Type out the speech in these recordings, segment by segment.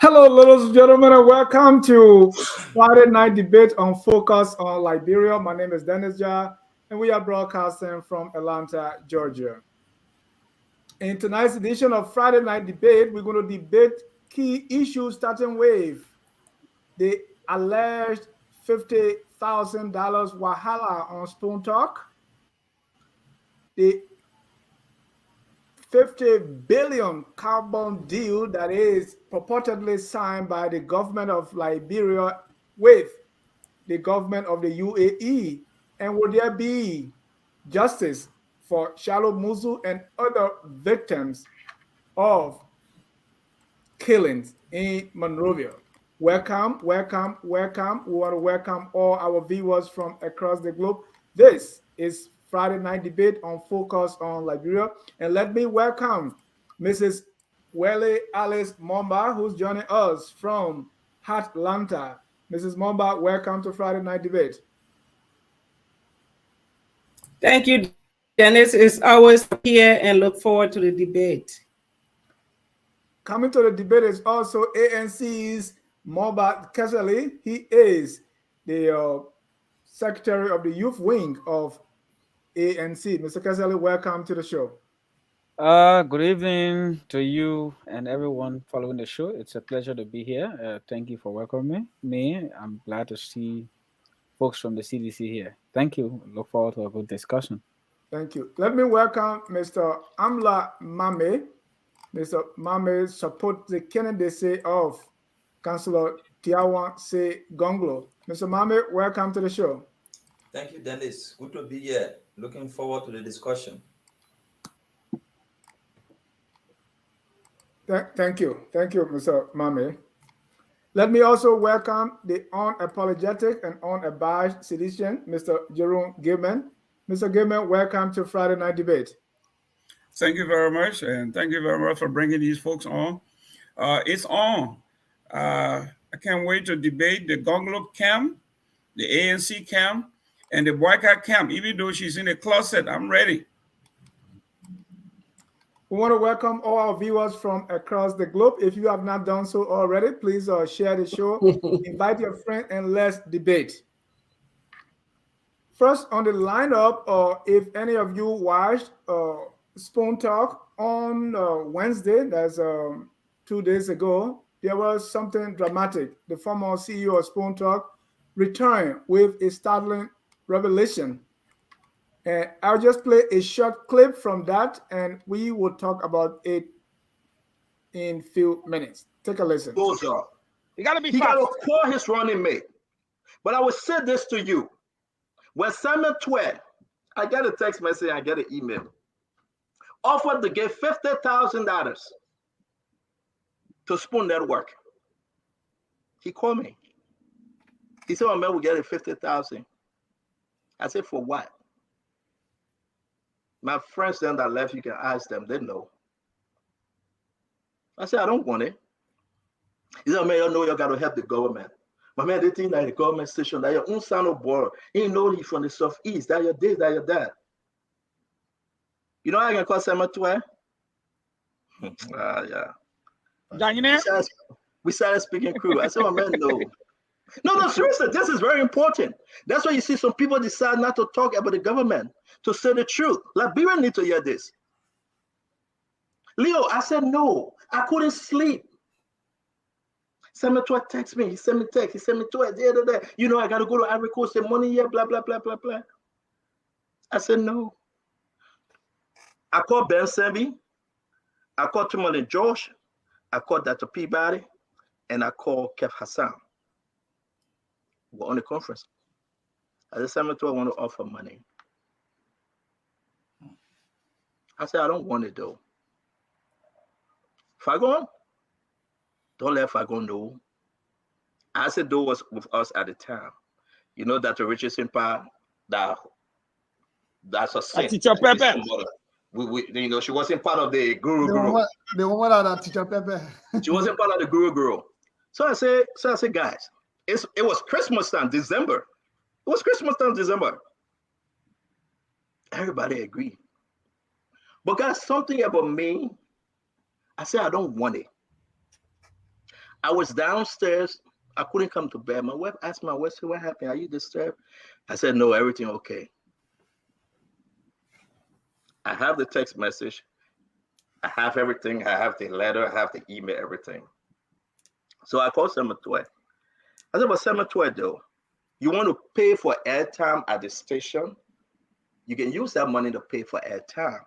Hello, ladies and gentlemen, and welcome to Friday Night Debate on Focus on Liberia. My name is Dennis Jar, and we are broadcasting from Atlanta, Georgia. In tonight's edition of Friday Night Debate, we're going to debate key issues starting with the alleged $50,000 Wahala on Spoon Talk, the 50 billion carbon deal that is purportedly signed by the government of Liberia with the government of the UAE, and will there be justice for Charloe Musu and other victims of killings in Monrovia? Welcome, welcome, welcome. We want to welcome all our viewers from across the globe. This is Friday Night Debate on Focus on Liberia. And let me welcome Mrs. Wele Alice Momba, who's joining us from Atlanta. Mrs. Momba, welcome to Friday Night Debate. Thank you, Dennis. It's always here and look forward to the debate. Coming to the debate is also ANC's Moba Kesali. He is the Secretary of the Youth Wing of ANC. Mr. Kesali, welcome to the show. Good evening to you and everyone following the show. It's a pleasure to be here. Thank you for welcoming me. I'm glad to see folks from the CDC here. Thank you. Look forward to a good discussion. Thank you. Let me welcome Mr. Amla Mame. Mr. Mame supports the candidacy of Councillor Tiawan Se Gonglo. Mr. Mame, welcome to the show. Thank you, Dennis. Good to be here. Looking forward to the discussion. Thank you, Mr. Mame. Let me also welcome the unapologetic and unabashed citizen, Mr. Jerome Gilman. Mr. Gilman, welcome to Friday Night Debate. Thank you very much, and thank you very much for bringing these folks on. It's on. I can't wait to debate the Gonglo camp, the ANC camp, and the boycott camp. Even though she's in the closet, I'm ready. We want to welcome all our viewers from across the globe. If you have not done so already, please share the show, invite your friend, and let's debate. First on the lineup, if any of you watched Spoon Talk on Wednesday, that's 2 days ago, there was something dramatic. The former CEO of Spoon Talk returned with a startling revelation. And I'll just play a short clip from that, and we will talk about it in a few minutes. Take a listen. Goes up. He got to call his running mate. But I will say this to you. When Samuel Twe, I get a text message, I get an email, offered to give $50,000 to Spoon Network. He called me. He said, "Oh, man, we get it 50,000." I said, "For what?" My friends then that left, you can ask them, they know. I said, "I don't want it." He said, "Man, you know you got to help the government." My man, they think that the government station, that your own son of boy, you know he from the southeast, that your this, that your that. You know how I can call Samuel Twe? Yeah. We started speaking crew. I said, "My man, no." No, seriously, this is very important. That's why you see some people decide not to talk about the government, to say the truth. Liberia need to hear this. Leo, I said no. I couldn't sleep. Samuel Twe text me. He sent me text. He sent me Twe. You know, I got to go to Ivory Coast. The money here, blah, blah, blah, blah, blah. I said no. I called Ben Sembi. I called Timothy Josh. I called Dr. Peabody. And I called Kev Hassan. We're on the conference. I said, Samuel Twe, I want to offer money. I said, I don't want it though. Fagon, don't let Fagon know. I said, though was with us at the time. You know that the Richardson part, that's a sin. Teacher Pepe. You know, she wasn't part of the Guru. The woman that Teacher Pepe. She wasn't part of the Guru. So I said, guys, it was Christmas time, December. It was Christmas time, December. Everybody agreed. But guys, something about me, I said, I don't want it. I was downstairs. I couldn't come to bed. My wife asked my wife, "What happened? Are you disturbed?" I said, "No, everything okay." I have the text message. I have everything. I have the letter. I have the email, everything. So I called Sematue. I said, "But Sematue, though, you want to pay for airtime at the station? You can use that money to pay for airtime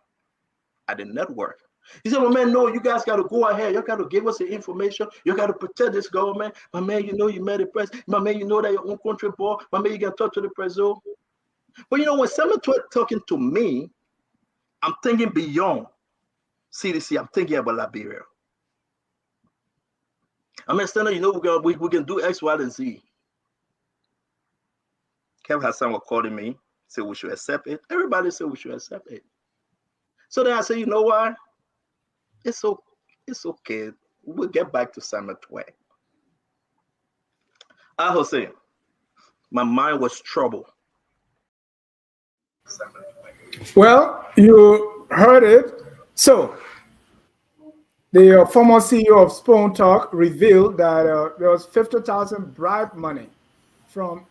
at the network." He said, "Well, man, no, you guys got to go ahead. You got to give us the information. You got to protect this government. My man, you know you met the press. My man, you know that your own country boy. My man, you got to talk to the president." But you know, when someone talking to me, I'm thinking beyond CDC. I'm thinking about Liberia. I mean, Standard, you know, we can do X, Y, and Z. Kev has someone calling me, say we should accept it. Everybody said we should accept it. So then I said, you know what? It's okay. We'll get back to Sematue. Jose, my mind was troubled. Well, you heard it. So, the former CEO of Spoon Talk revealed that there was 50,000 bribe money from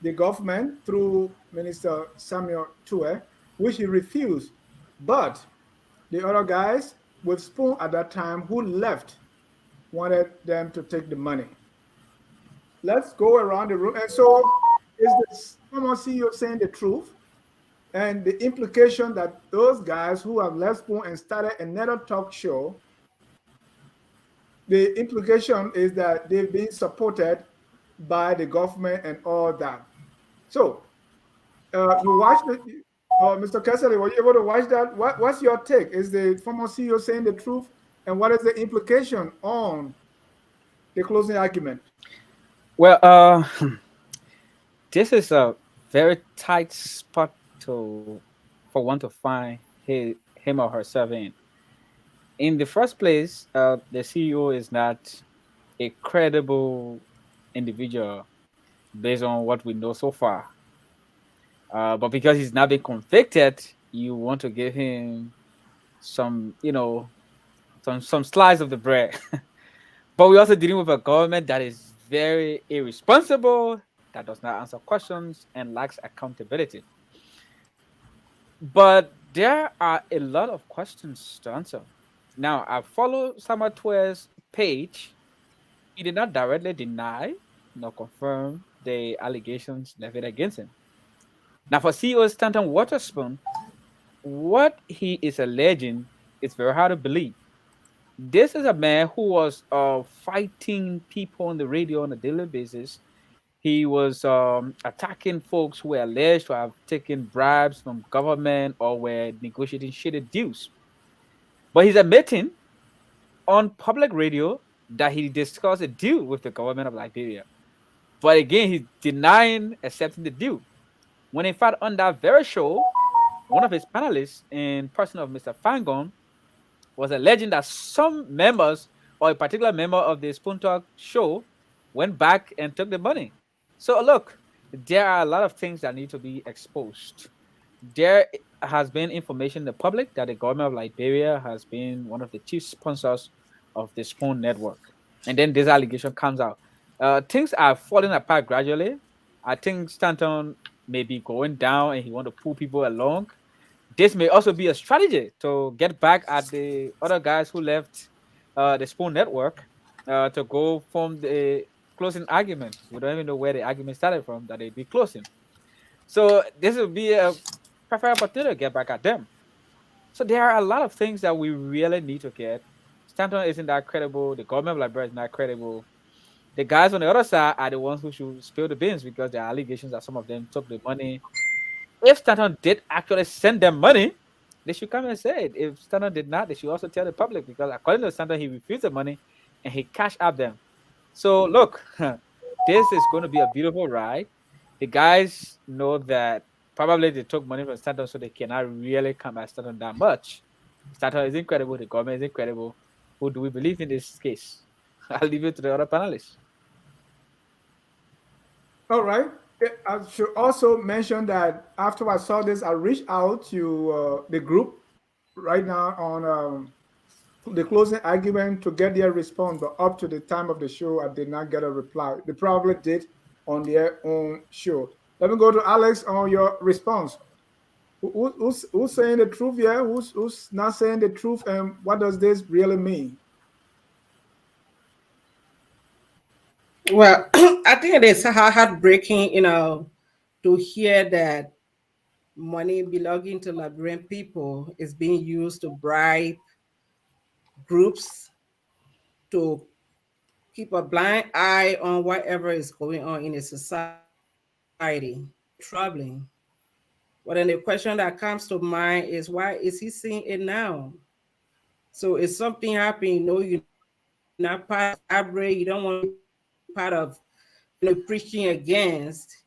the government through Minister Samuel Tue, which he refused. But the other guys with Spoon at that time who left wanted them to take the money. Let's go around the room. And so, is the former CEO saying the truth? And the implication that those guys who have left Spoon and started another talk show, the implication is that they've been supported by the government and all that. So, you watched it, Mr. Kessler, were you able to watch that? What's your take? Is the former CEO saying the truth? And what is the implication on the closing argument? Well, this is a very tight spot for one to find him or herself in. In the first place, the CEO is not a credible individual based on what we know so far. But because he's now been convicted, you want to give him some, some slice of the bread. But we're also dealing with a government that is very irresponsible, that does not answer questions, and lacks accountability. But there are a lot of questions to answer. Now, I follow Samatue's page. He did not directly deny nor confirm the allegations levied against him. Now, for CEO Stanton Waterspoon, what he is alleging is very hard to believe. This is a man who was fighting people on the radio on a daily basis. He was attacking folks who were alleged to have taken bribes from government or were negotiating shady deals. But he's admitting on public radio that he discussed a deal with the government of Liberia. But again, he's denying accepting the deal. When in fact, on that very show, one of his panelists, in person of Mr. Fangon, was alleging that some members or a particular member of the Spoon Talk show went back and took the money. So look, there are a lot of things that need to be exposed. There has been information in the public that the government of Liberia has been one of the chief sponsors of the Spoon Network. And then this allegation comes out. Things are falling apart gradually. I think Stanton may be going down and he want to pull people along. This may also be a strategy to get back at the other guys who left the Spoon Network to go form the closing argument. We don't even know where the argument started from that they'd be closing. So this will be a perfect opportunity to get back at them. So there are a lot of things that we really need to get. Stanton isn't that credible. The government of Liberia is not credible. The guys on the other side are the ones who should spill the beans because there are allegations that some of them took the money. If Stanton did actually send them money, they should come and say it. If Stanton did not, they should also tell the public because according to Stanton, he refused the money and he cashed out them. So look, this is going to be a beautiful ride. The guys know that probably they took money from Stanton, so they cannot really come at Stanton that much. Stanton is incredible. The government is incredible. Who do we believe in this case? I'll leave it to the other panelists. All right. I should also mention that after I saw this, I reached out to the group right now on the closing argument to get their response, but up to the time of the show, I did not get a reply. They probably did on their own show. Let me go to Alex on your response. Who's saying the truth here? Who's not saying the truth? And what does this really mean? Well, I think it is heartbreaking, to hear that money belonging to Liberian people is being used to bribe groups to keep a blind eye on whatever is going on in a society. Troubling. But then the question that comes to mind is, why is he seeing it now? So if something happened, you're not part of Abre, you don't want to be part of preaching against.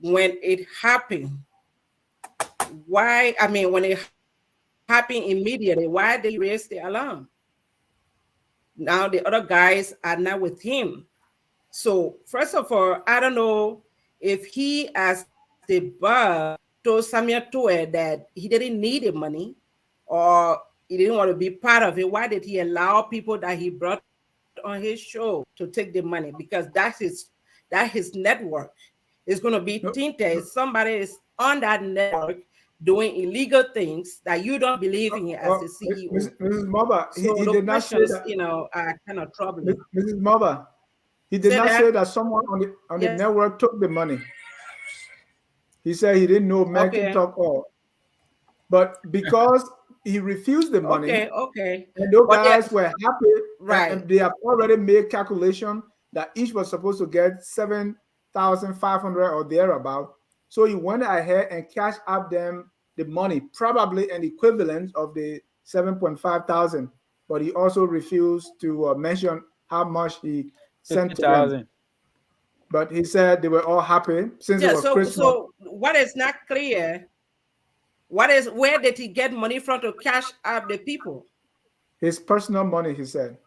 When it happened, when it happened immediately, why did he raise the alarm? Now the other guys are not with him. So first of all, I don't know if he, as the boss, told Samuel Toure that he didn't need the money or he didn't want to be part of it. Why did he allow people that he brought on his show to take the money? Because that's his network. It's going to be tinted. Somebody is on that network doing illegal things that you don't believe in as the CEO. Mrs. Moba, So he did not say that. Are kind of troubling. Mrs. Moba, he did not say that someone on the network took the money. He said he didn't know Meg can talk all. But because he refused the money, and those guys were happy, right? And they have already made calculation that each was supposed to get 7,500 or thereabout. So he went ahead and cashed out them the money, probably an equivalent of the 7,500. But he also refused to mention how much he sent to them. But he said they were all happy since it was Christmas. So what is not clear? Where did he get money from to cash out the people? His personal money, he said.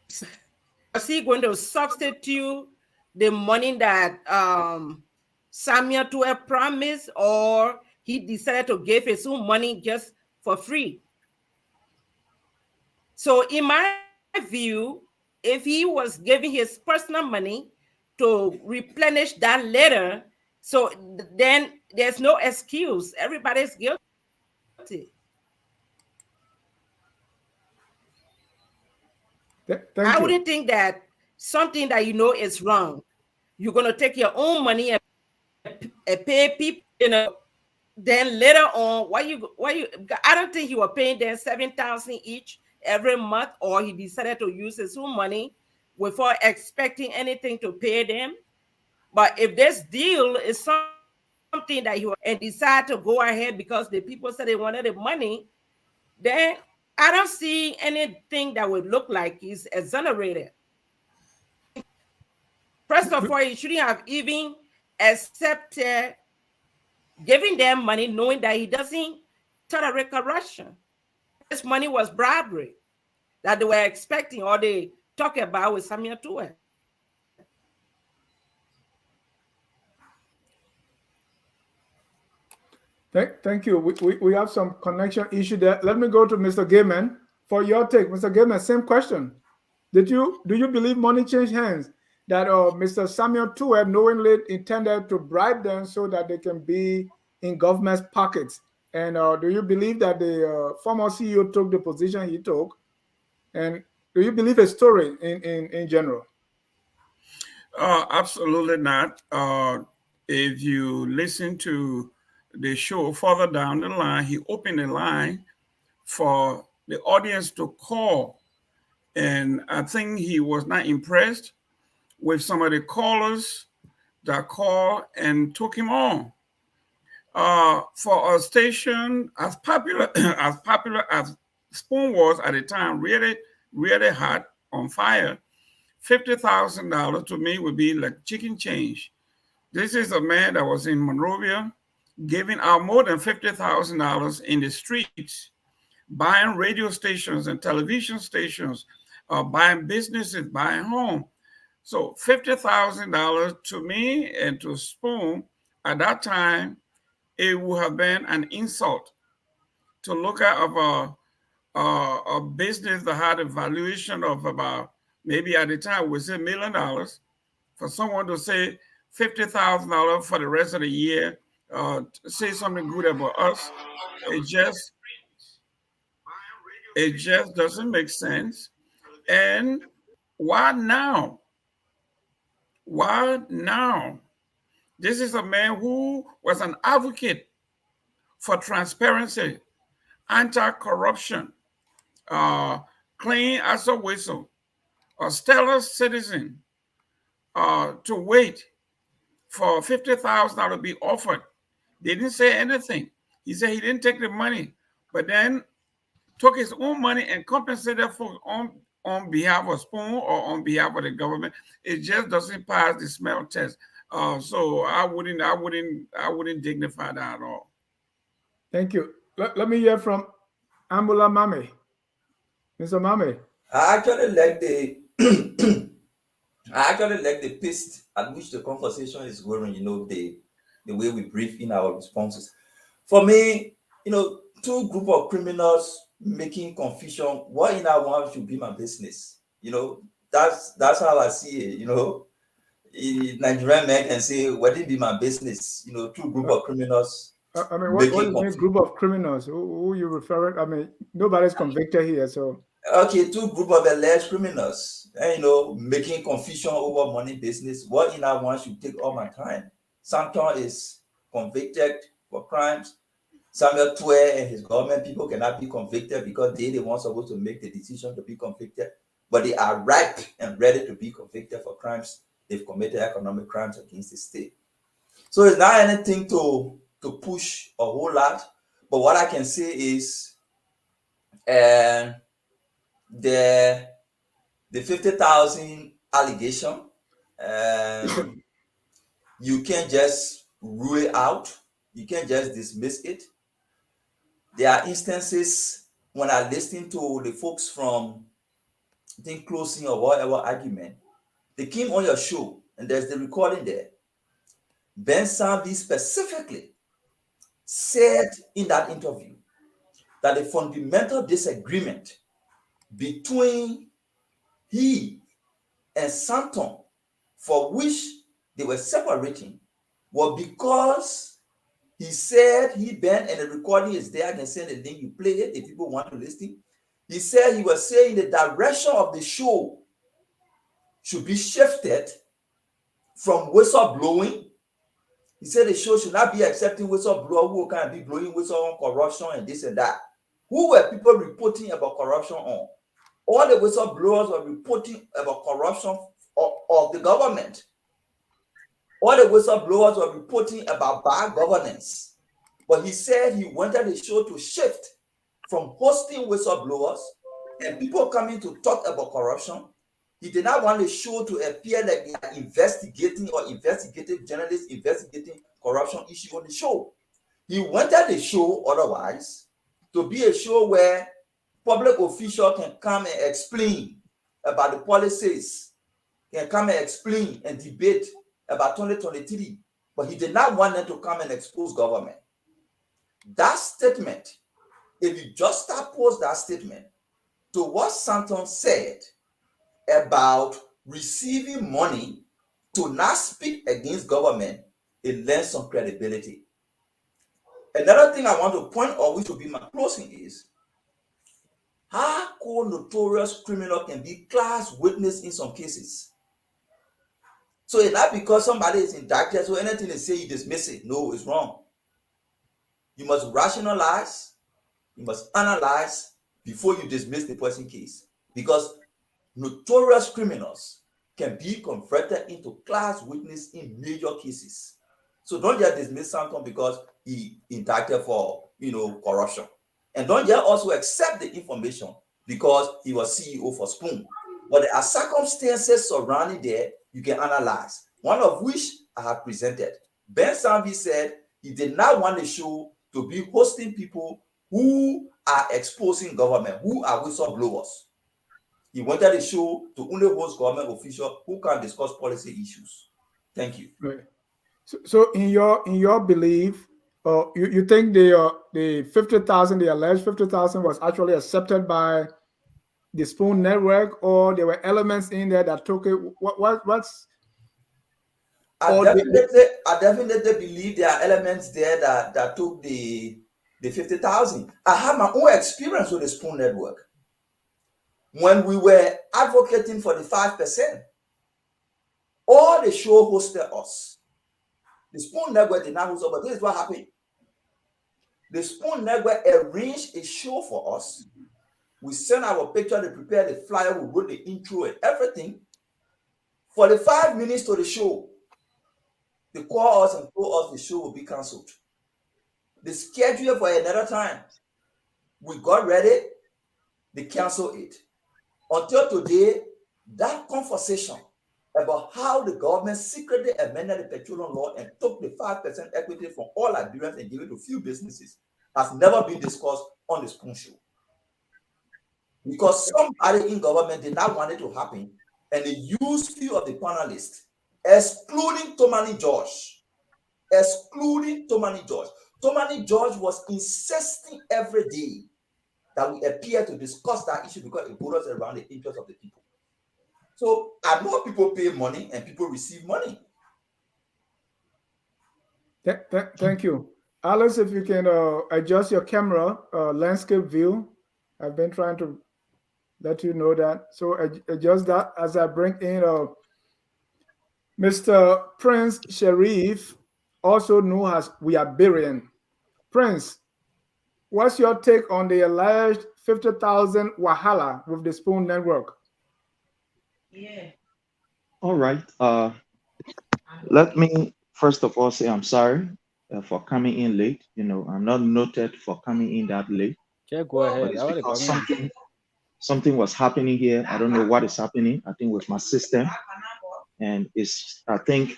Is he going to substitute the money that Samuel Toure promised, or he decided to give his own money just for free? So in my view, if he was giving his personal money to replenish that letter, so then there's no excuse. Everybody's guilty. I wouldn't think that something that is wrong, you're going to take your own money and pay people, then later on, I don't think you were paying them 7,000 each every month, or he decided to use his own money without expecting anything to pay them. But if this deal is something that you and decide to go ahead because the people said they wanted the money, then I don't see anything that would look like he's exonerated. First of all, he shouldn't have even accepted giving them money, knowing that he doesn't tolerate corruption. This money was bribery that they were expecting, or they talk about with Samuel Toure. Thank you. We have some connection issue there. Let me go to Mr. Gaiman for your take. Mr. Gaiman, same question. Do you believe money changed hands? That Mr. Samuel Toure knowingly intended to bribe them so that they can be in government's pockets? And do you believe that the former CEO took the position he took? And do you believe his story in general? Absolutely not. If you listen to the show further down the line, he opened the line for the audience to call. And I think he was not impressed with some of the callers that called and took him on. For a station as popular as Spoon was at the time, really, really hot, on fire, $50,000 to me would be like chicken change. This is a man that was in Monrovia giving out more than $50,000 in the streets, buying radio stations and television stations, buying businesses, buying home. So $50,000 to me and to Spoon at that time, it would have been an insult. to look at of a business that had a valuation of about, maybe at the time we say $1 million, for someone to say $50,000 for the rest of the year, say something good about us, it just doesn't make sense. And why now? Why now? This is a man who was an advocate for transparency, anti-corruption, clean as a whistle, a stellar citizen, to wait for $50,000 to be offered. They didn't say anything. He said he didn't take the money, but then took his own money and compensated for on behalf of Spoon or on behalf of the government. It just doesn't pass the smell test. So I wouldn't dignify that at all. Thank you. Let me hear from Ambula Mame. Mr. Mame. I actually like the I actually like the pace at which the conversation is going, the way we brief in our responses. For me, two group of criminals making confusion, what in our one should be my business. That's how I see it. Nigerian men can say, what it be my business? Two group of criminals. I mean, what do you mean group of criminals? Who you referring? I mean, nobody's convicted here, so. Okay, two group of alleged criminals, making confusion over money business. What in our one should take all my time. Santon is convicted for crimes. Samuel Twe and his government people cannot be convicted because they the ones supposed to make the decision to be convicted, but they are ripe and ready to be convicted for crimes they've committed, economic crimes against the state. So it's not anything to push a whole lot, but what I can say is, the 50,000 allegation, you can't just rule it out. You can't just dismiss it. There are instances when I listen to the folks from, I think, closing or whatever argument, they came on your show and there's the recording there. Ben Sanvi specifically said in that interview that the fundamental disagreement between he and Santon, for which they were separating, was because he said, Ben, and the recording is there, I can send the link, you play it if people want to listen. He said he was saying the direction of the show should be shifted from whistleblowing. He said the show should not be accepting whistleblower who can be blowing whistle on corruption and this and that. Who were people reporting about corruption on? All the whistleblowers were reporting about corruption of the government. All the whistleblowers were reporting about bad governance. But he said he wanted the show to shift from hosting whistleblowers and people coming to talk about corruption. He did not want the show to appear like they are investigating or investigative journalists investigating corruption issue on the show. He wanted the show, otherwise, to be a show where public officials can come and explain about the policies, can come and explain and debate about 2023, but he did not want them to come and expose government. That statement, if you just oppose that statement to what Santon said about receiving money to not speak against government, it lends some credibility. Another thing I want to point out, which will be my closing, is how notorious criminal can be class witness in some cases. So it's not because somebody is indicted, so anything they say you dismiss it. No, it's wrong. You must rationalize, you must analyze before you dismiss the person case. Because notorious criminals can be converted into class witness in major cases. So don't just dismiss someone because he indicted for corruption. And don't just also accept the information because he was CEO for Spoon. But there are circumstances surrounding there you can analyze, one of which I have presented. Ben Sanvi said he did not want the show to be hosting people who are exposing government, who are whistleblowers. He wanted the show to only host government officials who can discuss policy issues. Thank you. Right. So in your belief, You think the 50,000, the alleged 50,000, was actually accepted by the Spoon Network, or there were elements in there that took it? What's I or definitely believe there are elements there that took the 50,000. I have my own experience with the Spoon Network. When we were advocating for the 5%, all the show hosted us. The Spoon Network did not host us, but this is what happened. The Spoon Network arranged a show for us. We sent our picture, they prepared the flyer, we wrote the intro and everything. For the 5 minutes to the show, they called us and told us the show will be cancelled. They scheduled for another time. We got ready, they canceled it. Until today, that conversation about how the government secretly amended the petroleum law and took the 5% equity from all Liberians and gave it to few businesses has never been discussed on the Spoon Show. Because somebody in government did not want it to happen, and they used few of the panelists, excluding Tomani George. Tomani George was insisting every day that we appear to discuss that issue because it borders around the interest of the people. So I know people pay money and people receive money. Thank you. Alice, if you can adjust your camera landscape view. I've been trying to let you know that. So adjust that as I bring in Mr. Prince Sharif, also known as We Are Barian. Prince, what's your take on the alleged 50,000 wahala with the Spoon Network? Yeah. All right. Let me first of all say I'm sorry for coming in late. You know, I'm not noted for coming in that late. Yeah, go ahead. But it's because something was happening here. I don't know what is happening. I think with my system, and I think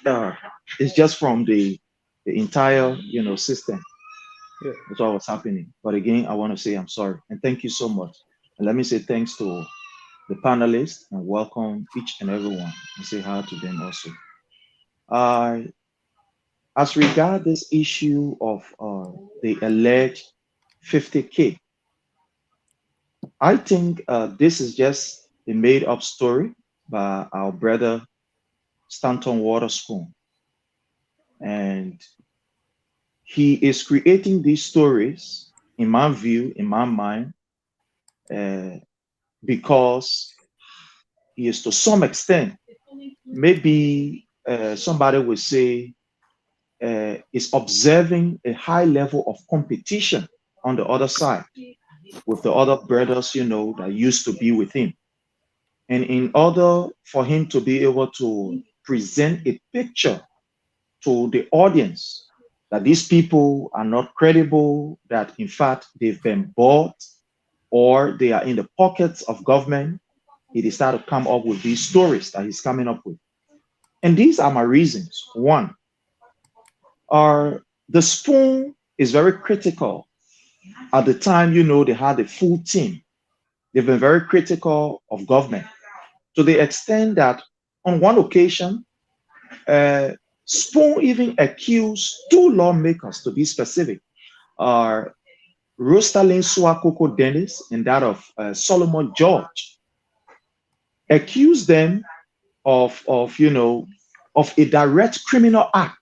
it's just from the entire system. Yeah. That's what was happening. But again, I want to say I'm sorry and thank you so much. And let me say thanks to the panelists and welcome each and everyone and say hi to them also. As regard this issue of the alleged 50K, I think this is just a made-up story by our brother Stanton Waterspoon. And he is creating these stories, in my view, in my mind, because he is to some extent, maybe somebody would say, is observing a high level of competition on the other side with the other brothers, that used to be with him. And in order for him to be able to present a picture to the audience that these people are not credible, that in fact they've been bought or they are in the pockets of government, he decided to come up with these stories that he's coming up with. And these are my reasons. One, the Spoon is very critical. At the time, they had a full team. They've been very critical of government to the extent that on one occasion, Spoon even accused 2 lawmakers, to be specific, Rosalind Swakoko Dennis and that of Solomon George, accused them of a direct criminal act.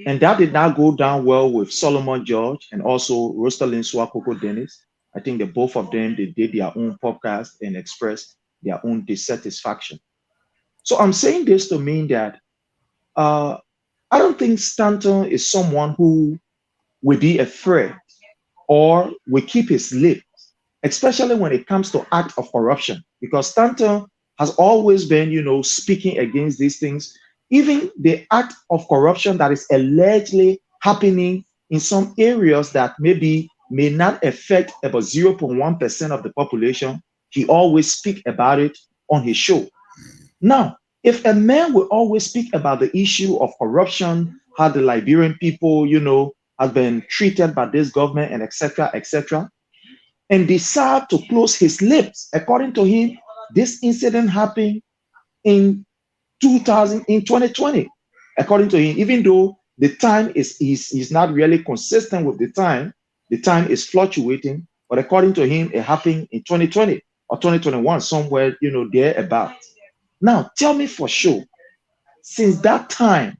And that did not go down well with Solomon George and also Rosalind Swakoko Dennis. I think that both of them, they did their own podcast and expressed their own dissatisfaction. So I'm saying this to mean that I don't think Stanton is someone who will be afraid or will keep his lips, especially when it comes to act of corruption, because Stanton has always been, speaking against these things, even the act of corruption that is allegedly happening in some areas that maybe may not affect about 0.1% of the population. He always speak about it on his show. Now, if a man will always speak about the issue of corruption, how the Liberian people, have been treated by this government and etc., and decide to close his lips, according to him, this incident happened in 2020, according to him, even though the time is not really consistent with the time. The time is fluctuating, but according to him, it happened in 2020 or 2021, somewhere, there about. Now, tell me for sure, since that time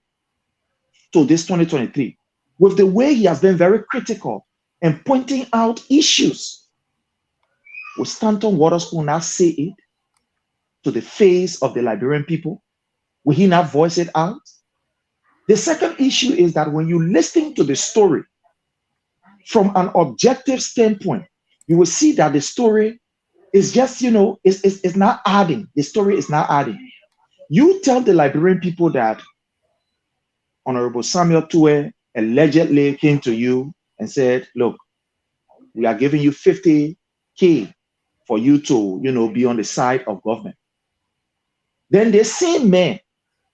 to this 2023, with the way he has been very critical and pointing out issues, will Stanton Waterspoon not say it to the face of the Liberian people? Will he not voice it out? The second issue is that when you listen to the story from an objective standpoint, you will see that the story is just, it's not adding. The story is not adding. You tell the Liberian people that Honorable Samuel Tue allegedly came to you and said, look, we are giving you 50K for you to, be on the side of government. Then the same man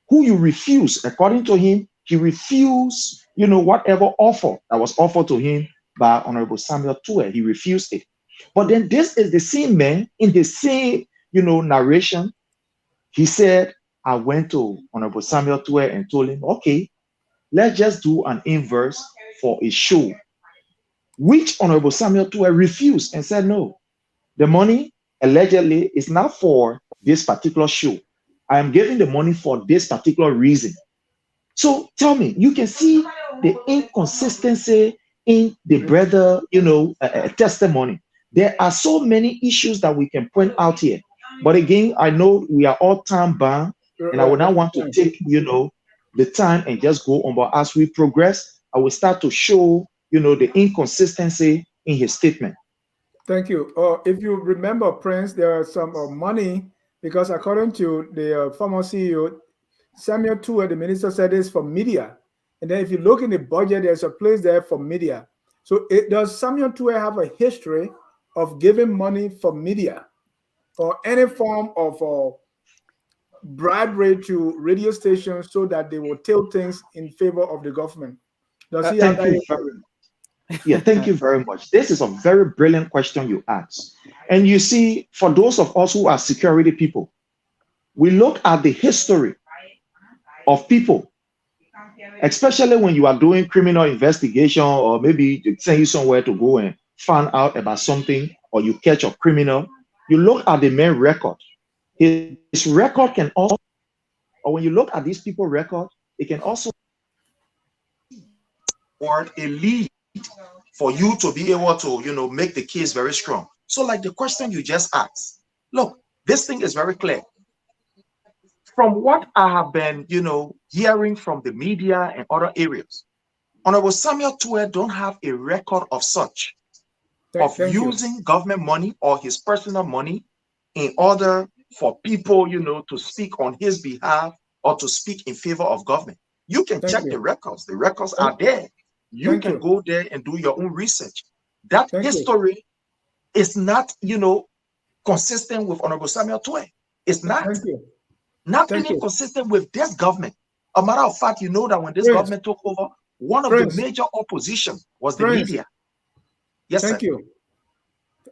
who you refuse, according to him, he refused, whatever offer that was offered to him by Honorable Samuel Tue. He refused it. But then this is the same man in the same, narration. He said, I went to Honorable Samuel Tue and told him, okay, let's just do an inverse for a show, which Honorable Samuel Tue refused and said, no, the money allegedly is not for this particular show. I am giving the money for this particular reason. So tell me, you can see the inconsistency in the brother, testimony. There are so many issues that we can point out here. But again, I know we are all time bound, and I would not want to take, the time and just go on. But as we progress, I will start to show, the inconsistency in his statement. Thank you. If you remember, Prince, there are some money, because according to the former CEO, Samuel Tue, the minister, said this for media. And then if you look in the budget, there's a place there for media. So does Samuel Tue have a history of giving money for media or any form of bribery to radio stations so that they will tilt things in favor of the government? Does he have Thank you very much. Yeah, thank you very much. This is a very brilliant question you asked. And you see, for those of us who are security people, we look at the history of people, especially when you are doing criminal investigation, or maybe they send you somewhere to go and find out about something, or you catch a criminal. You look at the main record. His record can also, or when you look at these people's record, it can also or a lead for you to be able to, make the case very strong. So like the question you just asked, look, this thing is very clear. From what I have been, hearing from the media and other areas, Honorable Samuel Tue don't have a record of such, of using government money or his personal money in order for people, to speak on his behalf or to speak in favor of government. You can check the records. The records are there. You can go there and do your own research. That history is not, consistent with Honorable Samuel Tue. It's not. Not being consistent with this government. A matter of fact, you know that when this government took over, one of the major opposition was the media. Yes, Thank you.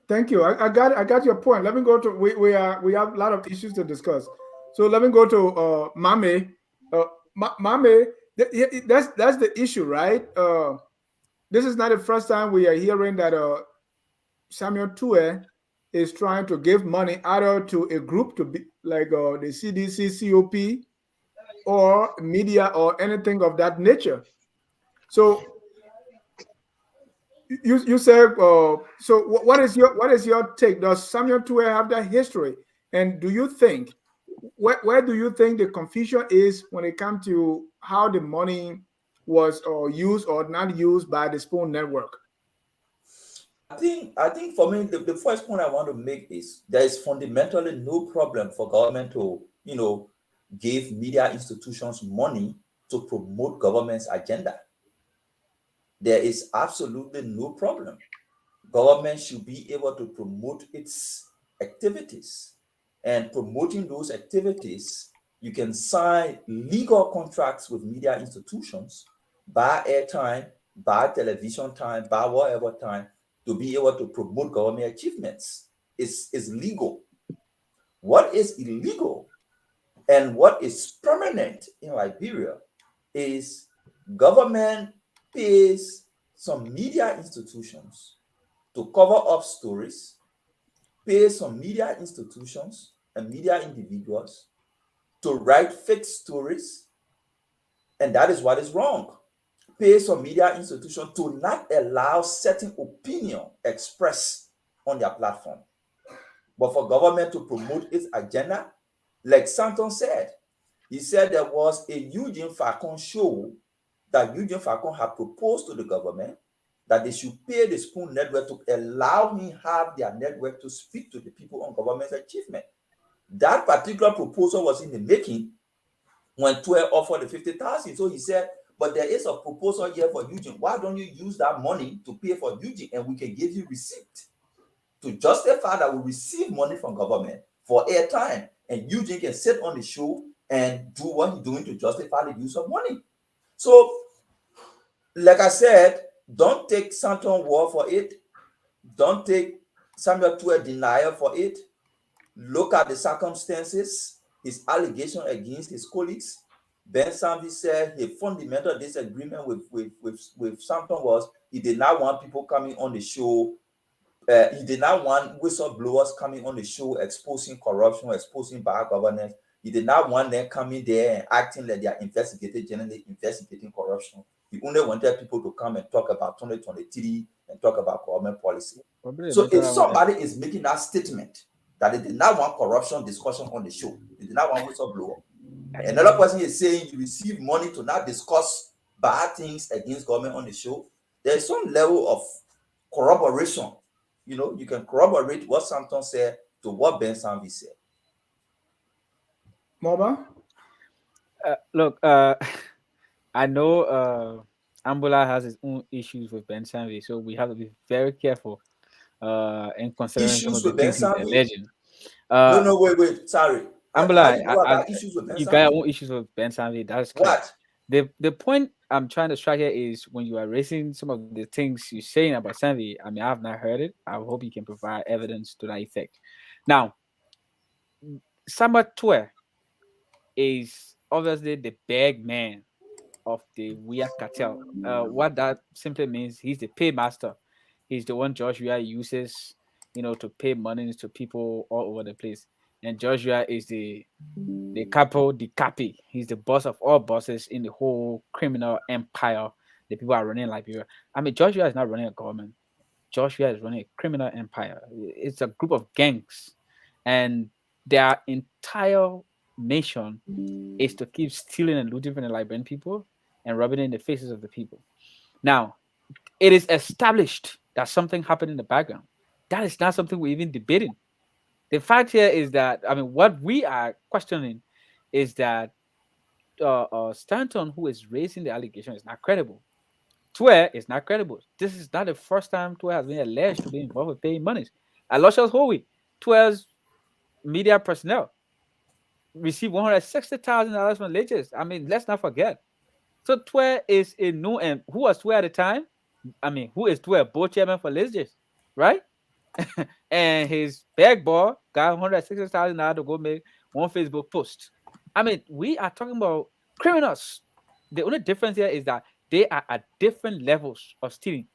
Thank you. I got your point. Let me go to we have a lot of issues to discuss. So let me go to Mame. Mame, that's the issue, right? This is not the first time we are hearing that Samuel Tue is trying to give money either to a group to be like the CDC, COP, or media or anything of that nature. So you say so what is your take? Does Samuel Tue have that history? And do you think where do you think the confusion is when it comes to how the money was used or not used by the Spoon Network? I think for me, the first point I want to make is there is fundamentally no problem for government to, give media institutions money to promote government's agenda. There is absolutely no problem. Government should be able to promote its activities, and promoting those activities, you can sign legal contracts with media institutions, buy airtime, buy television time, buy whatever time, to be able to promote government achievements. Is legal. What is illegal and what is permanent in Liberia is Government pays some media institutions to cover up stories, pays some media institutions and media individuals to write fake stories, and that is what is wrong. Pay some media institution to not allow certain opinion expressed on their platform, but for government to promote its agenda. Like Santon said, he said there was a Eugene Falcon show that Eugene Falcon had proposed to the government that they should pay the Spoon Network to allow him have their network to speak to the people on government's achievement. That particular proposal was in the making when 12 offered the 50,000. So he said, but there is a proposal here for Eugene. Why don't you use that money to pay for Eugene and we can give you receipt to justify that we receive money from government for airtime, and Eugene can sit on the show and do what he's doing to justify the use of money. So, like I said, don't take Santon word for it. Don't take Samuel Tuer denial for it. Look at the circumstances, his allegation against his colleagues. Ben Sambi said his fundamental disagreement with Santon was he did not want people coming on the show. He did not want whistleblowers coming on the show exposing corruption, exposing bad governance. He did not want them coming there and acting like they are generally investigating corruption. He only wanted people to come and talk about 2023 and talk about government policy. So if somebody is making that statement that they did not want corruption discussion on the show, they did not want whistleblower, another person is saying you receive money to not discuss bad things against government on the show, there is some level of corroboration. You know, you can corroborate what Santon said to what Ben Sambi said. Moba? Look, I know Ambula has his own issues with Ben Sambi, so we have to be very careful in considering some of Issues the with Ben things he's Sambi? alleging. No, wait, sorry. Ambula, Issues with Ben you Sambi? got your own issues with Ben Sambi. That's clear. What? The point I'm trying to strike here is when you are raising some of the things you're saying about Sambi. I mean, I've not heard it. I hope you can provide evidence to that effect. Now, Samba Tue is obviously the big man of the weird cartel. What that simply means, he's the paymaster. He's the one Joshua uses, to pay money to people all over the place. And Joshua is the capo di capi. He's the boss of all bosses in the whole criminal empire. The people are running Liberia. I mean, Joshua is not running a government. Joshua is running a criminal empire. It's a group of gangs, and their entire mission is to keep stealing and looting from the Liberian people and rubbing it in the faces of the people. Now, it is established that something happened in the background. That is not something we're even debating. The fact here is that, I mean, what we are questioning is that Stanton, who is raising the allegation, is not credible. Tue is not credible. This is not the first time Tue has been alleged to be involved with paying monies. Aloysius Howe, Tue's media personnel, received $160,000 from leges. I mean, let's not forget. So Tue is a new, and who was Tue at the time? I mean, who is Tue? Board chairman for leges, right? And his bag boy got $160,000 to go make one Facebook post. I mean, we are talking about criminals. The only difference here is that they are at different levels of stealing.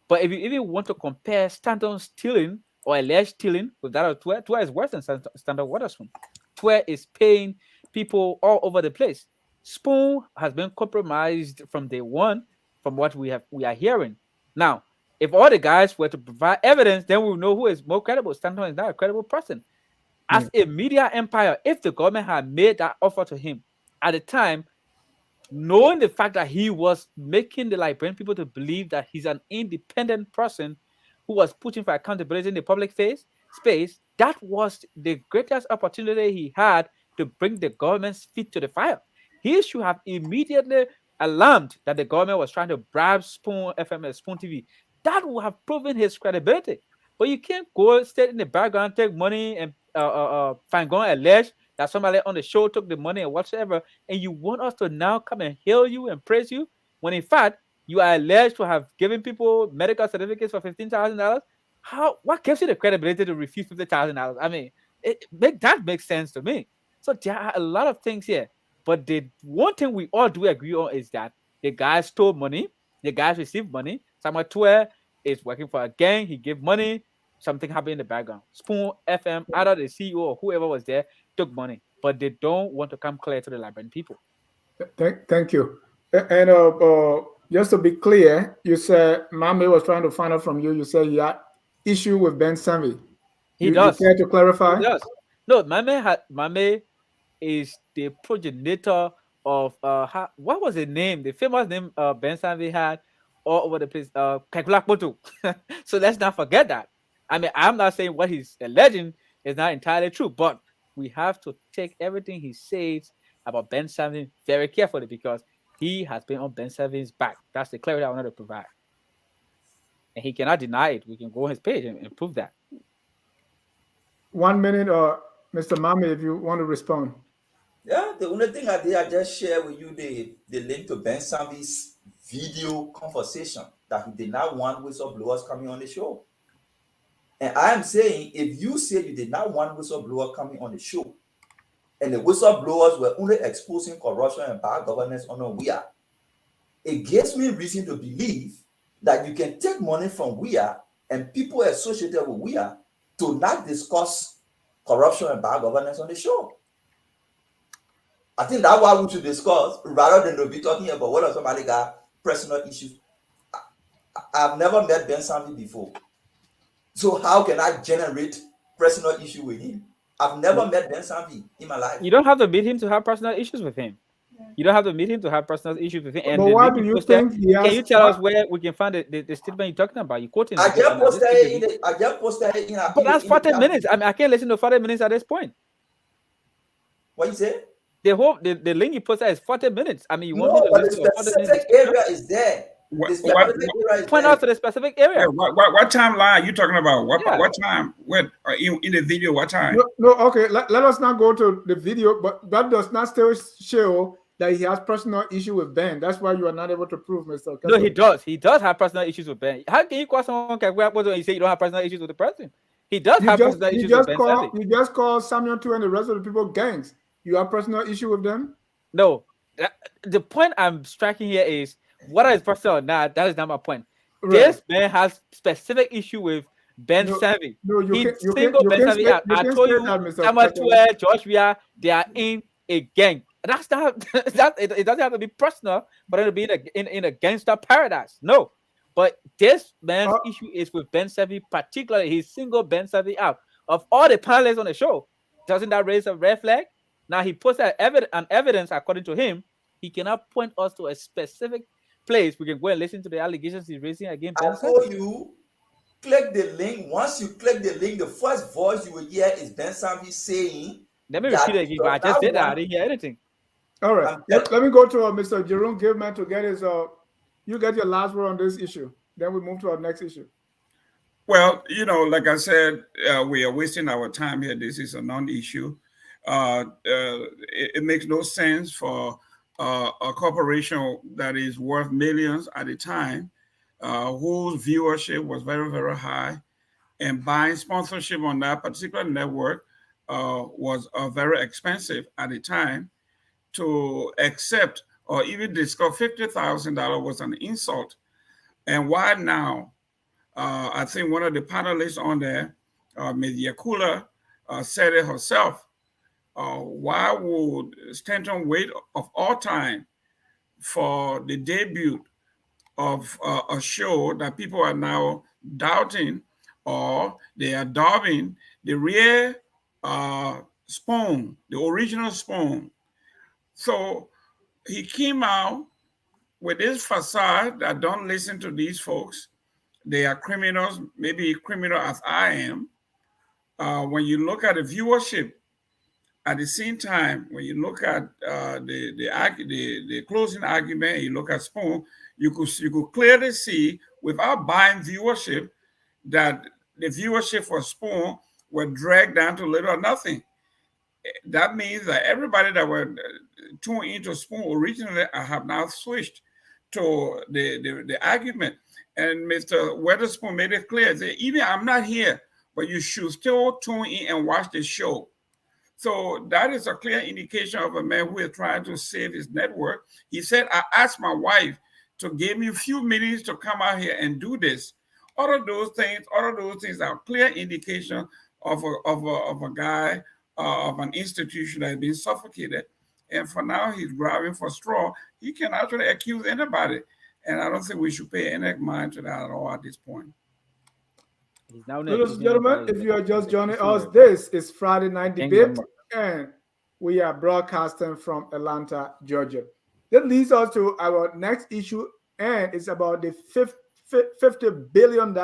But if you even want to compare Stanton stealing or alleged stealing with that of Tue, Tue is worse than Stanton Waterspoon. Tue is paying people all over the place. Spoon has been compromised from day one, from what we are hearing. Now, if all the guys were to provide evidence, then we'll know who is more credible. Stanton is not a credible person. As a media empire, if the government had made that offer to him at the time, knowing the fact that he was making the Liberian people to believe that he's an independent person who was pushing for accountability in the public space, that was the greatest opportunity he had to bring the government's feet to the fire. He should have immediately alarmed that the government was trying to bribe Spoon FM and Spoon TV. That would have proven his credibility. But you can't go stay in the background, take money, and find going allege that somebody on the show took the money and whatsoever, and you want us to now come and hail you and praise you, when in fact you are alleged to have given people medical certificates for $15,000. What gives you the credibility to refuse $50,000? I mean, that makes sense to me. So there are a lot of things here, but the one thing we all do agree on is that The guys stole money. The guys received money. Samuel Tue is working for a gang. He gave money. Something happened in the background. Spoon, FM, either the CEO or whoever was there took money, but they don't want to come clear to the Liberian people. Thank you. And just to be clear, you said Mame was trying to find out from you. You said he had issue with Ben Sanvi. He does. You care to clarify? He does. No, Mame is the progenitor of what was the name? The famous name Ben Sanvi had all over the place. Kekulakpoto. So let's not forget that. I mean, I'm not saying what he's alleging is not entirely true, but we have to take everything he says about Ben Sanvi very carefully because he has been on Ben Sanvi's back. That's the clarity I wanted to provide. And he cannot deny it. We can go on his page and prove that. 1 minute, Mr. Mame, if you want to respond. Yeah, the only thing I did, I just share with you the link to Ben Sanvi's video conversation that he did not want whistleblowers coming on the show. And I am saying, if you say you did not want whistleblower coming on the show, and the whistleblowers were only exposing corruption and bad governance on WIA, it gives me reason to believe that you can take money from WIA and people associated with WIA to not discuss corruption and bad governance on the show. I think that's what we should discuss rather than to be talking about whether somebody got personal issues. I've never met Ben Sanvi before. So how can I generate personal issue with him? I've never met Ben Sanvi in my life. You don't have to meet him to have personal issues with him. You don't have to meet him to have personal issues with him. And but why do you think he has? Can you tell us where we can find the statement you're talking about? You quoting? I just posted it in a. But that's 40 minutes. I mean, I can't listen to 40 minutes at this point. What you say? The link you posted is 40 minutes. I mean, you want me to listen to 40 minutes? The specific area is there. Point out to the specific area. What timeline are you talking about? What time? What in the video? What time? No. Okay. Let us not go to the video, but that does not still show that he has personal issue with Ben. That's why you are not able to prove, Mr. No, he does. He does have personal issues with Ben. How can you call someone and you say you don't have personal issues with the president? He does have personal issues with Ben. You just call Samuel Tue and the rest of the people gangs. You have personal issue with them? No. The point I'm striking here is whether it's personal or not, that is not my point. Right. This man has specific issue with Ben Sanvi. No, you single Ben Sanvi out. I told you, Samuel Tue, George Weah, they are in a gang. That's not it doesn't have to be personal, but it'll be in a gangster paradise. No. But this man's issue is with Ben Sanvi, particularly he's single Ben Sanvi out. Of all the panelists on the show, doesn't that raise a red flag? Now he puts an evidence, according to him, he cannot point us to a specific place. We can go and listen to the allegations he's raising against Ben Sanvi. I told you, click the link. Once you click the link, the first voice you will hear is Ben Sanvi saying. Let me repeat it again. I just did that. I didn't hear anything. All right. Let me go to Mr. Jerome Gilman to get his. You get your last word on this issue. Then we move to our next issue. Well, like I said, we are wasting our time here. This is a non-issue. It makes no sense for a corporation that is worth millions at a time, whose viewership was very, very high, and buying sponsorship on that particular network was very expensive at the time. To accept or even discuss $50,000 was an insult. And why now? I think one of the panelists on there, Ms. Yakula, said it herself. Why would Stanton wait of all time for the debut of a show that people are now doubting, or they are daubing the real Spoon, the original Spoon? So he came out with this facade that don't listen to these folks. They are criminals, maybe criminal as I am. When you look at the viewership, at the same time, when you look at the closing argument, you look at Spoon, you could clearly see, without buying viewership, that the viewership for Spoon were dragged down to little or nothing. That means that everybody that were tuned into Spoon originally have now switched to the argument. And Mr. Weatherspoon made it clear that even I'm not here, but you should still tune in and watch the show. So that is a clear indication of a man who is trying to save his network. He said, I asked my wife to give me a few minutes to come out here and do this. All of those things are clear indication of a guy, of an institution that has been suffocated. And for now, he's grabbing for straw. He can actually accuse anybody. And I don't think we should pay any mind to that at all at this point. He's now Ladies and accusing gentlemen, anybody if you are just that joining is us, serious. this is Friday Night Gang Debate, member. and we are broadcasting from Atlanta, Georgia. That leads us to our next issue, and it's about the $50 billion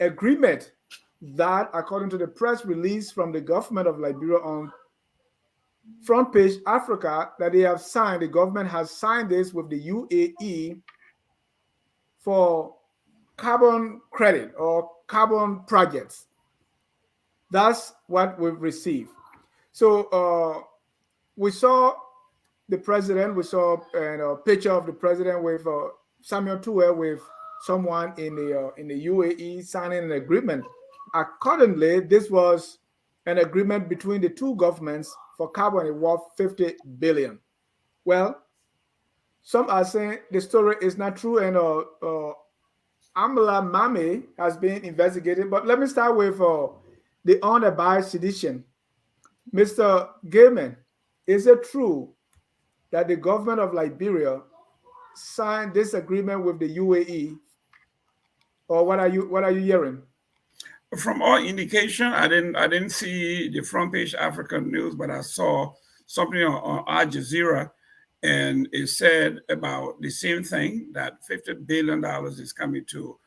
agreement that, according to the press release from the government of Liberia on Front Page Africa, that they have signed. The government has signed this with the UAE for carbon credit or carbon projects. That's what we've received. So we saw the president. We saw a picture of the president with Samuel Tuwe with someone in the UAE signing an agreement. Accordingly, this was an agreement between the two governments for carbon worth 50 billion. Well, some are saying the story is not true, and Amla Mame has been investigated. But let me start with the unabashed sedition. Mr. Gaiman, is it true that the government of Liberia signed this agreement with the UAE, or what are you hearing? From all indication, I didn't see the Front Page African news, but I saw something on Al Jazeera, and it said about the same thing, that $50 billion is coming to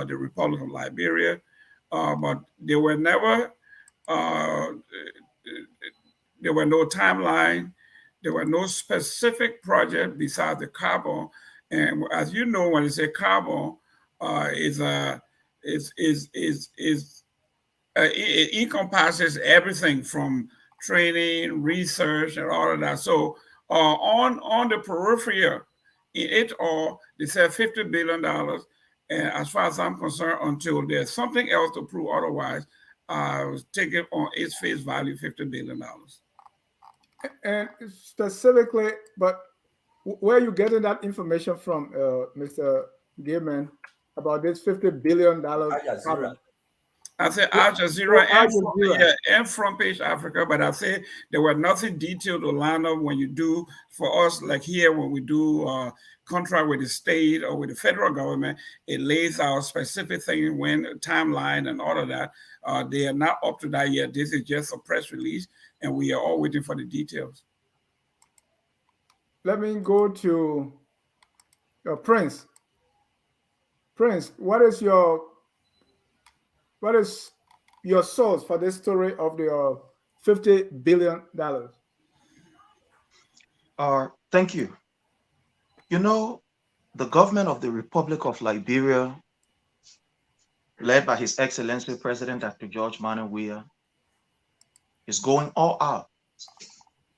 the Republic of Liberia, but there were never there were no timeline, there were no specific project besides the carbon. And as you know, when you say carbon, it encompasses everything from training, research, and all of that. So on the periphery, in it all, they said $50 billion. And as far as I'm concerned, until there's something else to prove otherwise, I was taking on its face value $50 billion. And specifically, but where are you getting that information from, Mr. Gaiman, about this $50 billion carbon? I said Al Jazeera and Front Page Africa, but I say there were nothing detailed to line up when you do for us, like here when we do contract with the state or with the federal government, it lays out specific things, when timeline and all of that. They are not up to that yet. This is just a press release, and we are all waiting for the details. Let me go to Prince. Prince, what is your source for this story of the $50 billion? Thank you. You know, the government of the Republic of Liberia, led by His Excellency President Dr. George Manneh Weah, is going all out,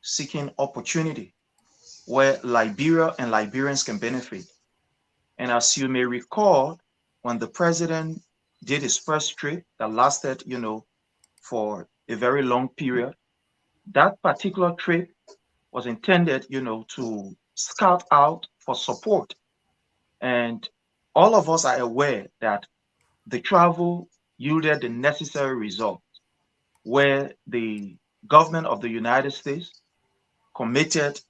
seeking opportunity where Liberia and Liberians can benefit. And as you may recall, when the president did his first trip that lasted, for a very long period, that particular trip was intended, to scout out for support. And all of us are aware that the travel yielded the necessary results, where the government of the United States committed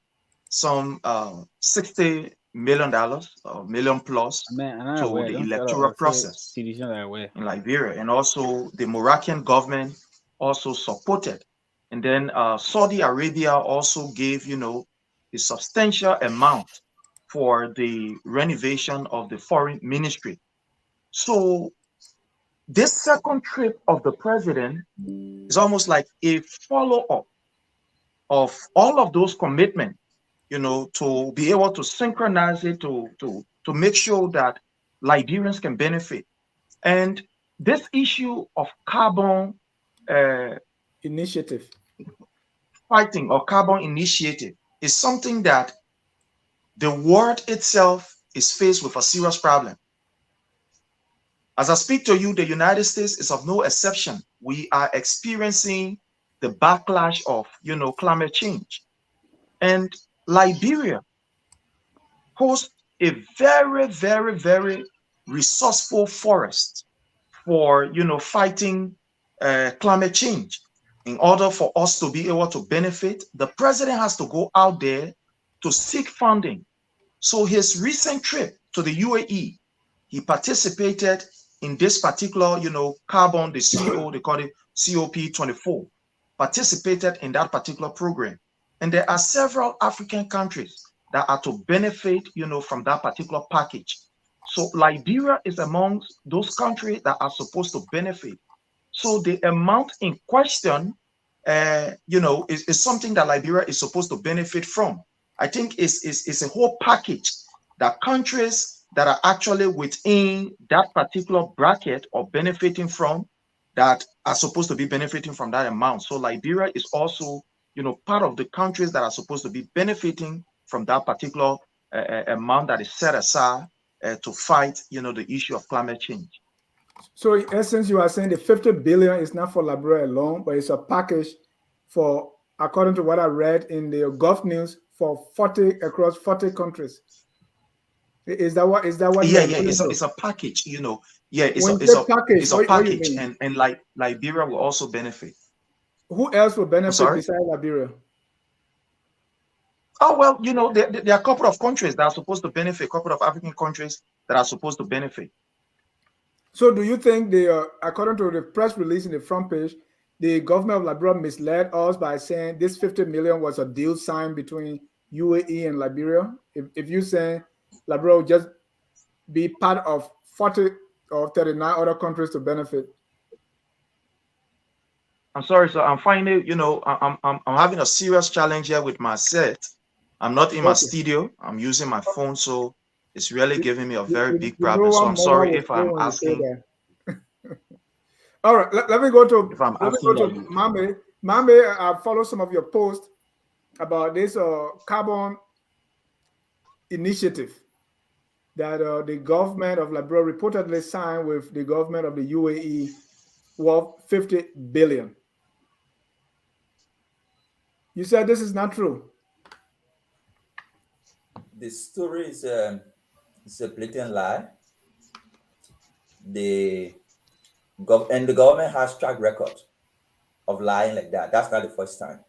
some $60 million, million plus, to the electoral process in Liberia. And also the Moroccan government also supported. And then Saudi Arabia also gave, a substantial amount for the renovation of the foreign ministry. So this second trip of the president is almost like a follow-up of all of those commitments, to be able to synchronize it, to make sure that Liberians can benefit. And this issue of carbon initiative, fighting or carbon initiative, is something that the world itself is faced with a serious problem. As I speak to you, the United States is of no exception. We are experiencing the backlash of, climate change. And Liberia hosts a very, very, very resourceful forest for, fighting climate change. In order for us to be able to benefit, the president has to go out there to seek funding. So his recent trip to the UAE, he participated in this particular, carbon, the CO, they call it COP24, participated in that particular program. And there are several African countries that are to benefit, from that particular package. So Liberia is amongst those countries that are supposed to benefit. So the amount in question, is something that Liberia is supposed to benefit from. I think it's a whole package that countries that are actually within that particular bracket or benefiting from that are supposed to be benefiting from that amount. So Liberia is also, part of the countries that are supposed to be benefiting from that particular amount that is set aside to fight, the issue of climate change. So in essence, you are saying the 50 billion is not for Liberia alone, but it's a package for, according to what I read in the Gulf News, for 40 across 40 countries. Is that what? Yeah, it's a package. It's a package, and like Liberia will also benefit. Who else will benefit besides Liberia? Oh well, there are a couple of countries that are supposed to benefit. A couple of African countries that are supposed to benefit. So, do you think according to the press release in the front page, the government of Liberia misled us by saying this 50 million was a deal signed between UAE and Liberia? If you say Liberia will just be part of 40 or 39 other countries to benefit. I'm sorry, so I'm finding, I'm having a serious challenge here with my set. I'm not in my studio. I'm using my phone, so it's really giving me a very big problem. So I'm sorry if I'm asking. All right, let me go to. If I'm let me go asking to Mame. Mame, I follow some of your posts about this carbon initiative that the government of Liberia reportedly signed with the government of the UAE worth 50 billion. You said this is not true. The story is a blatant lie. The government has track record of lying like that. That's not the first time.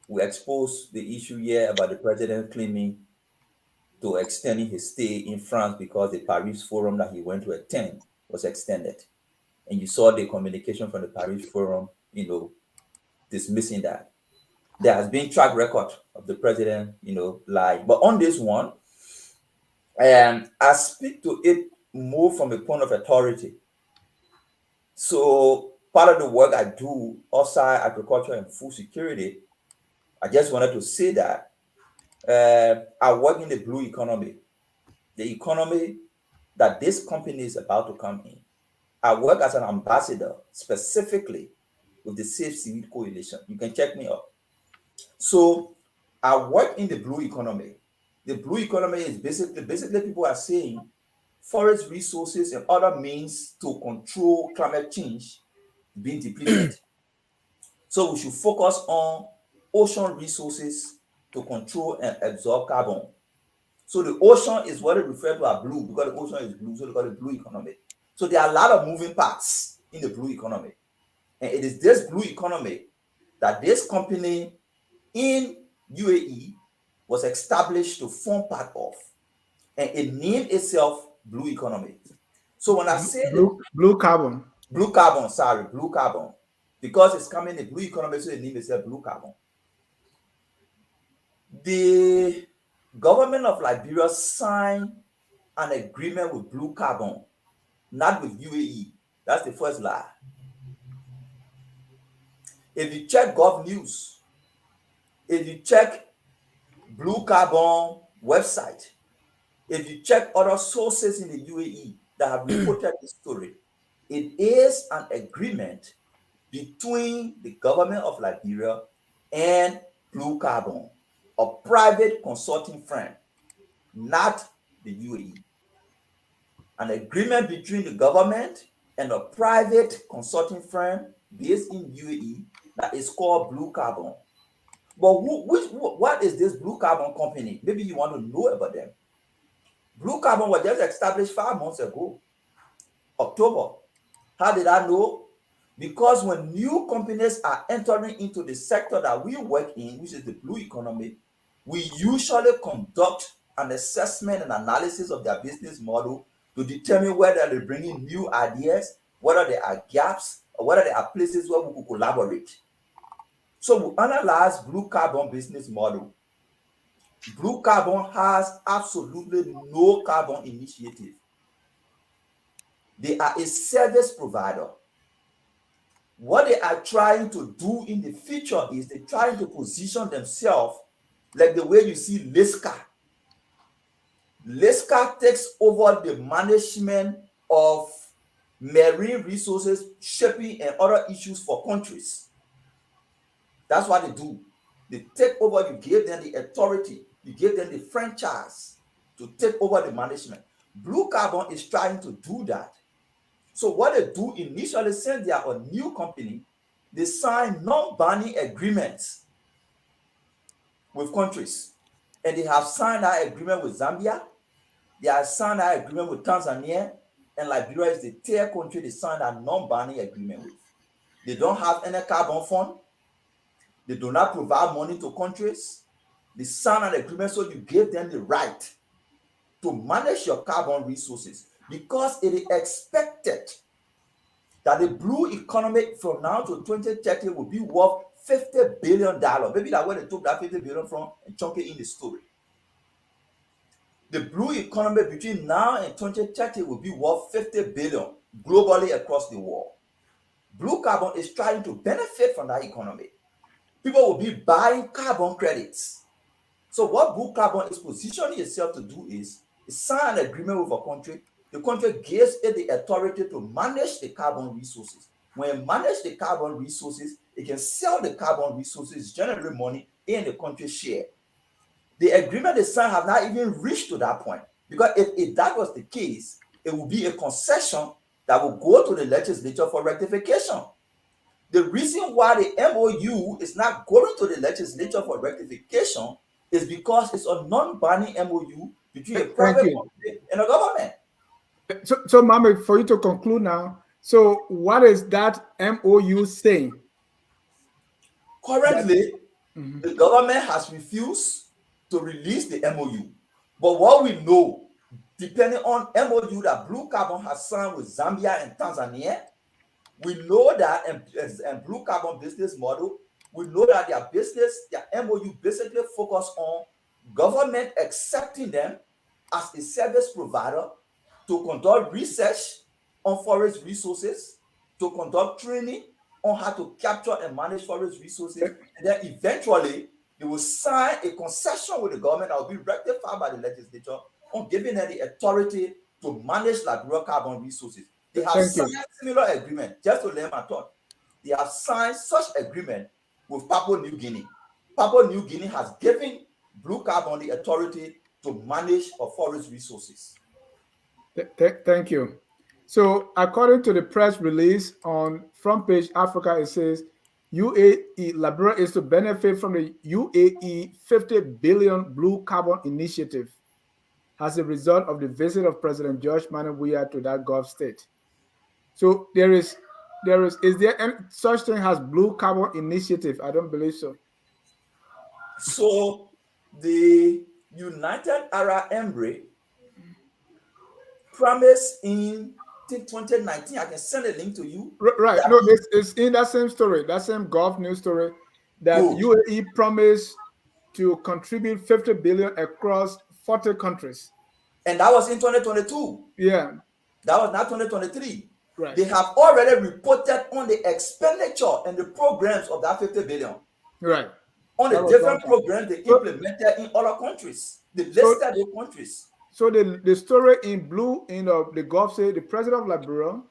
We exposed the issue here about the president claiming to extending his stay in France because the Paris Forum that he went to attend was extended. And you saw the communication from the Paris Forum, dismissing that. There has been track record of the president, lying. But on this one, I speak to it more from a point of authority. So part of the work I do outside agriculture and food security, I just wanted to say that I work in the blue economy, the economy that this company is about to come in. I work as an ambassador specifically with the Safe Seaweed Coalition. You can check me up. So I work in the blue economy. The blue economy is basically people are saying forest resources and other means to control climate change being depleted. So we should focus on ocean resources to control and absorb carbon. So the ocean is what they refer to as blue because the ocean is blue, so they call it blue economy. So there are a lot of moving parts in the blue economy. And it is this blue economy that this company in UAE was established to form part of. And it named itself Blue Economy. So when I say blue carbon, because it's coming in blue economy, so it named itself Blue Carbon. The government of Liberia signed an agreement with Blue Carbon, not with UAE. That's the first lie. If you check Gulf News, if you check Blue Carbon website, if you check other sources in the UAE that have reported the story, it is an agreement between the government of Liberia and Blue Carbon, a private consulting firm, not the UAE. An agreement between the government and a private consulting firm based in UAE that is called Blue Carbon. But what is this Blue Carbon company? Maybe you want to know about them. Blue Carbon was just established 5 months ago, October. How did I know? Because when new companies are entering into the sector that we work in, which is the blue economy, we usually conduct an assessment and analysis of their business model to determine whether they're bringing new ideas, whether there are gaps, or whether there are places where we could collaborate. So we analyze Blue Carbon business model. Blue Carbon has absolutely no carbon initiative. They are a service provider. What they are trying to do in the future is they're trying to position themselves like the way you see Liska. Liska takes over the management of marine resources, shipping, and other issues for countries. That's what they do. They take over, you give them the authority, you give them the franchise to take over the management. Blue Carbon is trying to do that. So what they do initially, since they are a new company, they sign non-binding agreements with countries. And they have signed that agreement with Zambia, they have signed that agreement with Tanzania, and Liberia is the third country they signed a non-binding agreement with. They don't have any carbon fund. They do not provide money to countries. They sign an agreement so you give them the right to manage your carbon resources, because it is expected that the blue economy from now to 2030 will be worth $50 billion. Maybe that's where they took that $50 billion from and chunk it in the story. The blue economy between now and 2030 will be worth $50 billion globally across the world. Blue Carbon is trying to benefit from that economy. People will be buying carbon credits. So what Blue Carbon is positioning itself to do is sign an agreement with a country. The country gives it the authority to manage the carbon resources. When it manages the carbon resources, it can sell the carbon resources, generate money in the country's share. The agreement they signed have not even reached to that point, because if that was the case, it would be a concession that will go to the legislature for rectification. The reason why the MOU is not going to the legislature for rectification is because it's a non-binding MOU between a private company and a government. So Mama, for you to conclude now, so what is that MOU saying? Currently, the government has refused to release the MOU. But what we know, depending on MOU that Blue Carbon has signed with Zambia and Tanzania, we know that, and Blue Carbon business model, we know that their MOU basically focus on government accepting them as a service provider to conduct research on forest resources, to conduct training on how to capture and manage forest resources, and then eventually they will sign a concession with the government that will be rectified by the legislature on giving them the authority to manage Liberia carbon resources. They have signed similar agreement, just to let my thought. They have signed such agreement with Papua New Guinea. Papua New Guinea has given Blue Carbon the authority to manage forest resources. Thank you. So according to the press release on Front Page Africa, it says UAE, Liberia is to benefit from the UAE 50 billion Blue Carbon initiative as a result of the visit of President George Weah to that Gulf state. So is there any such thing as Blue Carbon initiative? I don't believe so. So the United Arab Emirates promised in 2019, I can send a link to you. Right. No, it's in that same story, that same Gulf news story, that UAE promised to contribute 50 billion across 40 countries. And that was in 2022. Yeah. That was not 2023. Right. They have already reported on the expenditure and the programs of that 50 billion. Right. On the different programs they implemented in other countries. They listed the countries. So the story in blue in the Gulf said the president of Liberia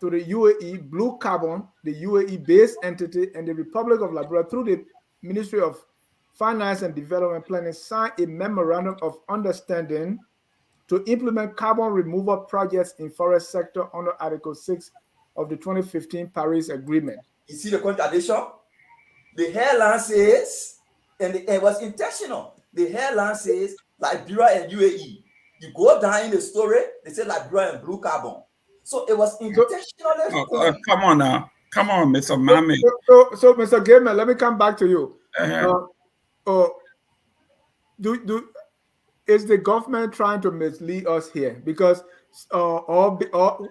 to the UAE, Blue Carbon, the UAE-based entity, and the Republic of Liberia through the Ministry of Finance and Development Planning signed a memorandum of understanding to implement carbon removal projects in forest sector under Article 6 of the 2015 Paris Agreement. You see the contradiction? The headline says, and it was intentional. The headline says Liberia and UAE. You go down in the story, they say Liberia and blue carbon. So it was intentionally formed. Come on now. Come on, Mr. Mami. So, Mr. Gamer, let me come back to you. Is the government trying to mislead us here? Because or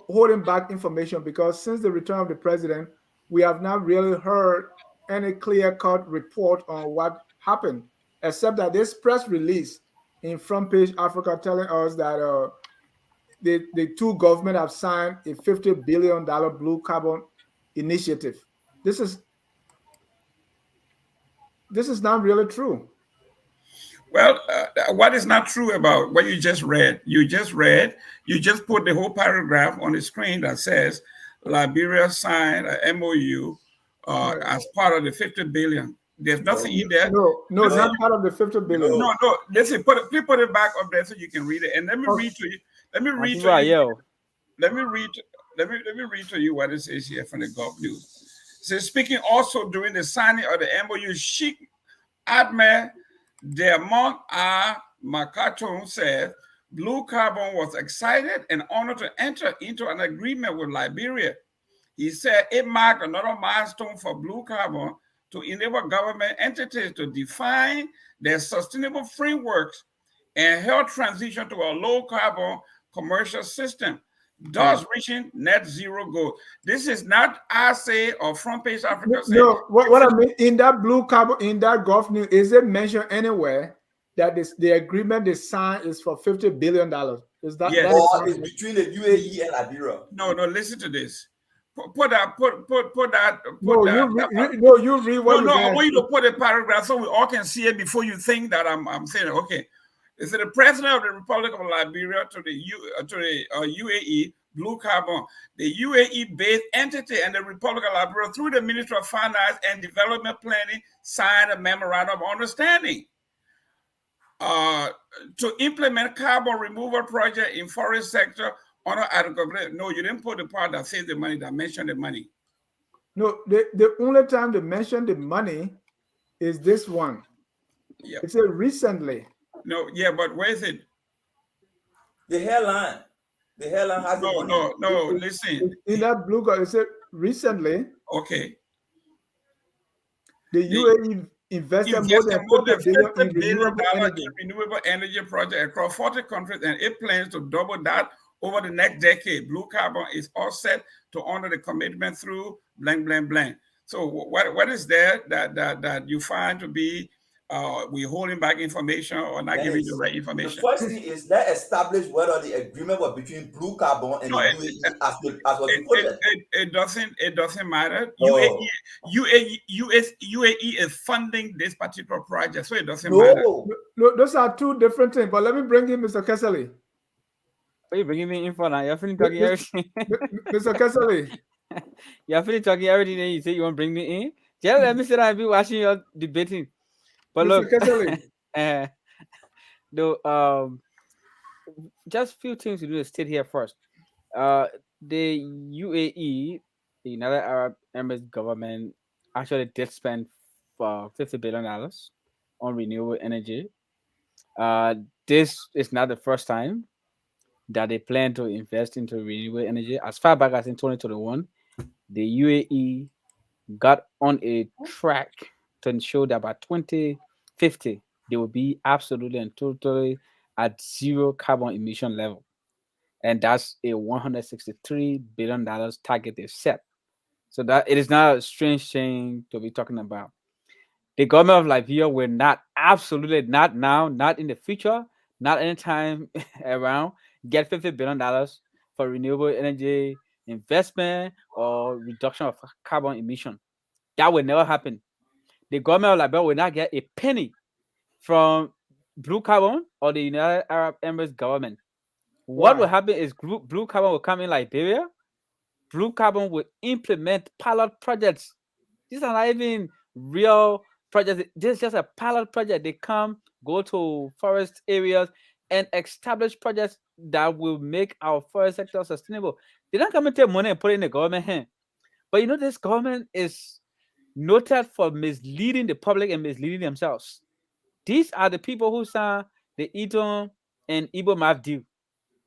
holding back information, because since the return of the president, we have not really heard any clear-cut report on what happened, except that this press release in Front Page Africa telling us that the two governments have signed a $50 billion blue carbon initiative. This is not really true. Well, what is not true about what you just read? You just put the whole paragraph on the screen that says Liberia signed a MOU as part of the 50 billion. There's nothing in there. No, it's not part of the 50 billion. No. Listen, please put it back up there so you can read it. And let me read to you. Let me read to you what it says here from the Gulf News. It says, speaking also during the signing of the MOU, Sheikh Ahmed Dermont Makaton said Blue Carbon was excited and honored to enter into an agreement with Liberia. He said it marked another milestone for Blue Carbon to enable government entities to define their sustainable frameworks and help transition to a low carbon commercial system, thus reaching net zero goal. This is not I say or Front Page Africa. No, what I mean in that blue carbon, in that Gulf News, is it mentioned anywhere that the agreement they signed is for $50 billion? Is that yes. Or it's between the UAE and Liberia? No, listen to this. Put that. You read what I want you to put a paragraph so we all can see it before you think that I'm saying it. Okay. Is the president of the Republic of Liberia to the UAE, Blue Carbon, the UAE-based entity, and the Republic of Liberia through the Ministry of Finance and Development Planning signed a memorandum of understanding to implement carbon removal project in forest sector under Article. No, you didn't put the part that says the money, that mentioned the money. No, the only time they mention the money is this one. Yeah. It said recently. No, yeah, but where is it? The hairline. The hairline has no. Listen. In that blue card, it said recently. Okay. The UAE invested more than $50 billion in renewable energy project across 40 countries, and it plans to double that over the next decade. Blue Carbon is all set to honor the commitment through blank, blank, blank. So what is there that you find to be we're holding back information or not giving the right information? The first thing is let's establish whether the agreement was between Blue Carbon and the UAE as was reported. It doesn't matter. Oh. UAE is funding this particular project, so it doesn't matter. No, those are two different things. But let me bring in Mr. Kessley. Are you bringing me info now? You're feeling talking everything. Mr. Kessley. You're feeling talking everything, and you say you want to bring me in? Just let me sit down and be watching your debating. But Mr. look, just a few things to do to state here first. The UAE, the United Arab Emirates government, actually did spend $50 billion on renewable energy. This is not the first time that they plan to invest into renewable energy. As far back as in 2021, the UAE got on a track to ensure that by 2050, they will be absolutely and totally at zero carbon emission level. And that's a $163 billion target they've set. So that it is not a strange thing to be talking about. The government of Liberia will not, absolutely not now, not in the future, not anytime around, get $50 billion for renewable energy investment or reduction of carbon emission. That will never happen. The government of Liberia will not get a penny from Blue Carbon or the United Arab Emirates government. What will happen is Blue Carbon will come in Liberia. Blue Carbon will implement pilot projects. These are not even real projects. This is just a pilot project. They come, go to forest areas, and establish projects that will make our forest sector sustainable. They don't come and take money and put it in the government hand. But you know, this government is noted for misleading the public and misleading themselves. These are the people who signed the Eton and Igbo map deal,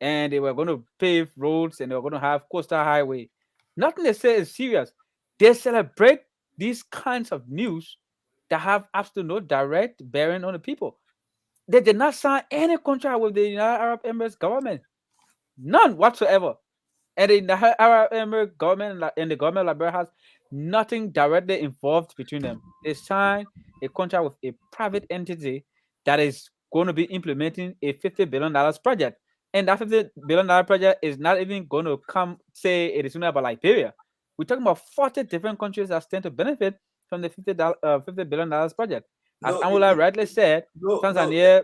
and they were going to pave roads and they were going to have coastal highway. Nothing they say is serious. They celebrate these kinds of news that have absolutely no direct bearing on the people. They did not sign any contract with the United Arab Emirates government, none whatsoever. And the United Arab Emirates government and the government of Liberia has nothing directly involved between them. They signed a contract with a private entity that is going to be implementing a $50 billion project. And that $50 billion project is not even going to come, say, it is only about Liberia. We're talking about 40 different countries that stand to benefit from the $50 billion project. As Amula rightly said, Tanzania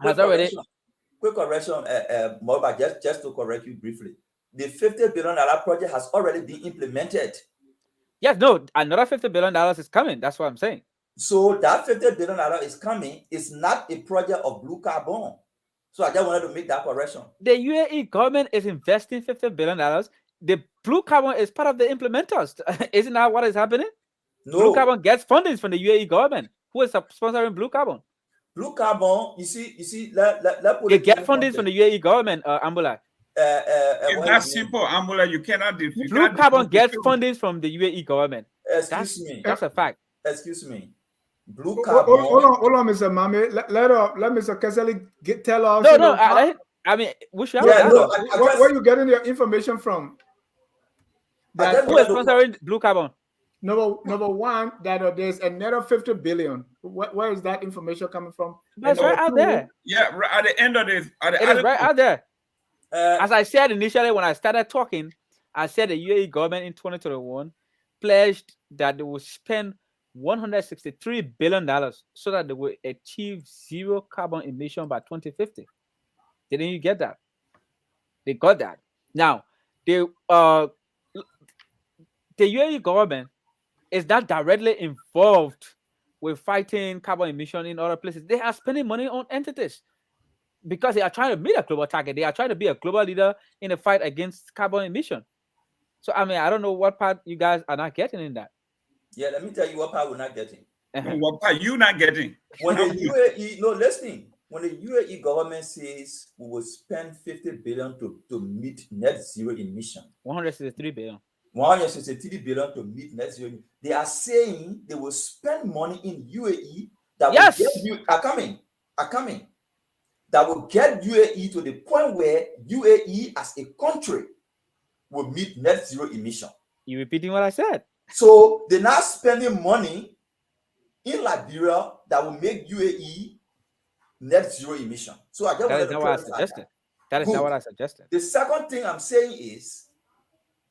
has already. Quick correction, Moba, just to correct you briefly. The $50 billion project has already been implemented. Yes, no, another $50 billion is coming. That's what I'm saying. So that $50 billion is coming. It's not a project of blue carbon. So I just wanted to make that correction. The UAE government is investing $50 billion. The blue carbon is part of the implementers. Isn't that what is happening? No. Blue carbon gets funding from the UAE government. Who is sponsoring blue carbon? Blue carbon, you see, let put they it get funding from the UAE government, Ambula. It's that simple, Ambula. You cannot. Blue carbon gets funding from the UAE government. Excuse me. That's a fact. Excuse me. Blue carbon. Hold on, Mr. Mame. Let Mr. Keseli tell us. No, I mean, we should have where are you getting your information from? Who is sponsoring blue carbon? Number one, that there's another 50 billion. Where is that information coming from? That's right out there. Yeah, at the end of this, it is right out there. As I said initially when I started talking, I said the UAE government in 2021 pledged that they will spend $163 billion so that they will achieve zero carbon emission by 2050. Didn't you get that? They got that. Now, the UAE government is not directly involved with fighting carbon emission in other places. They are spending money on entities because they are trying to meet a global target. They are trying to be a global leader in the fight against carbon emission. So, I mean, I don't know what part you guys are not getting in that. Yeah, let me tell you what part we're not getting. What part you not getting? When the UAE, no, listen. When the UAE government says we will spend 50 billion to meet net zero emission, 163 billion. 163 billion to meet net zero. They are saying they will spend money in UAE that will yes, get you are coming. That will get UAE to the point where UAE as a country will meet net zero emission. You repeating what I said? So they're not spending money in Liberia that will make UAE net zero emission. So I just that is not what I suggested. That is not what I suggested. The second thing I'm saying is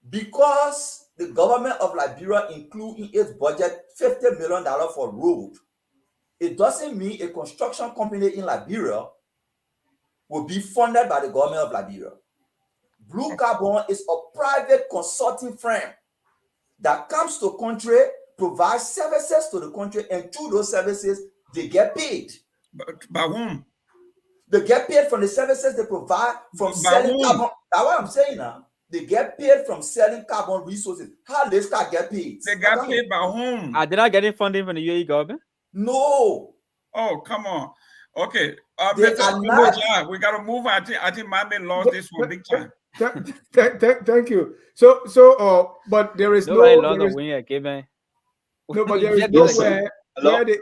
because the government of Liberia include in its budget $50 million for road, it doesn't mean a construction company in Liberia will be funded by the government of Liberia. Blue Carbon is a private consulting firm that comes to country, provides services to the country, and through those services, they get paid. By whom? They get paid from the services they provide from selling carbon. That's what I'm saying now. They get paid from selling carbon resources. How they start get paid? They got paid by whom? Are they not getting funding from the UAE government? No. Oh, come on. Okay. We got to move. I think Mame lost this one big time. Thank you. So, but there is Nobody no. There is, no, but there is nowhere where the.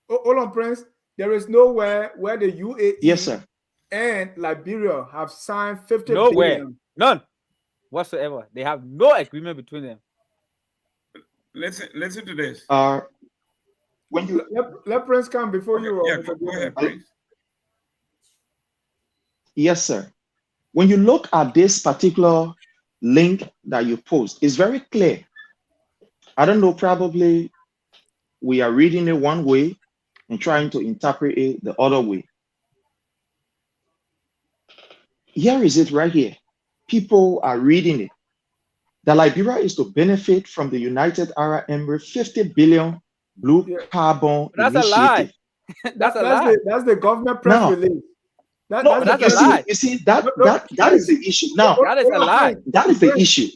Hold on, Prince. There is nowhere where the UAE and Liberia have signed 50 billion. None whatsoever. They have no agreement between them. Listen to this. When you let Prince come before you. Yeah, go ahead, Prince. Yes, sir. When you look at this particular link that you post, it's very clear. I don't know, probably we are reading it one way and trying to interpret it the other way. Here is it right here. People are reading it. That Liberia is to benefit from the United Arab Emirates 50 billion blue carbon That's initiative. A lie. That's a lie. That's the government press release. That's a lie. You see, that is the issue. Now, that is a lie. That is the issue.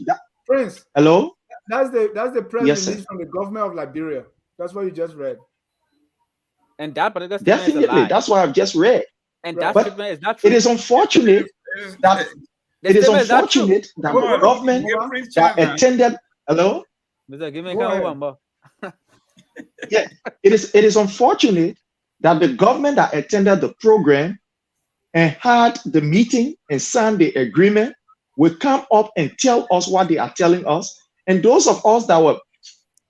Prince. Hello? That's the press Yes, release sir. from the government of Liberia. That's what you just read. And that particular statement is a Definitely. lie. That's what I've just read. And Right. that But statement is not true. it is unfortunate that The it is statement is not true. unfortunate that Come the on, government Mova. that attended. Hello? Mr. Give me a Go ahead. couple. Yeah, it is unfortunate that the government that attended the program and had the meeting and signed the agreement will come up and tell us what they are telling us. And those of us that were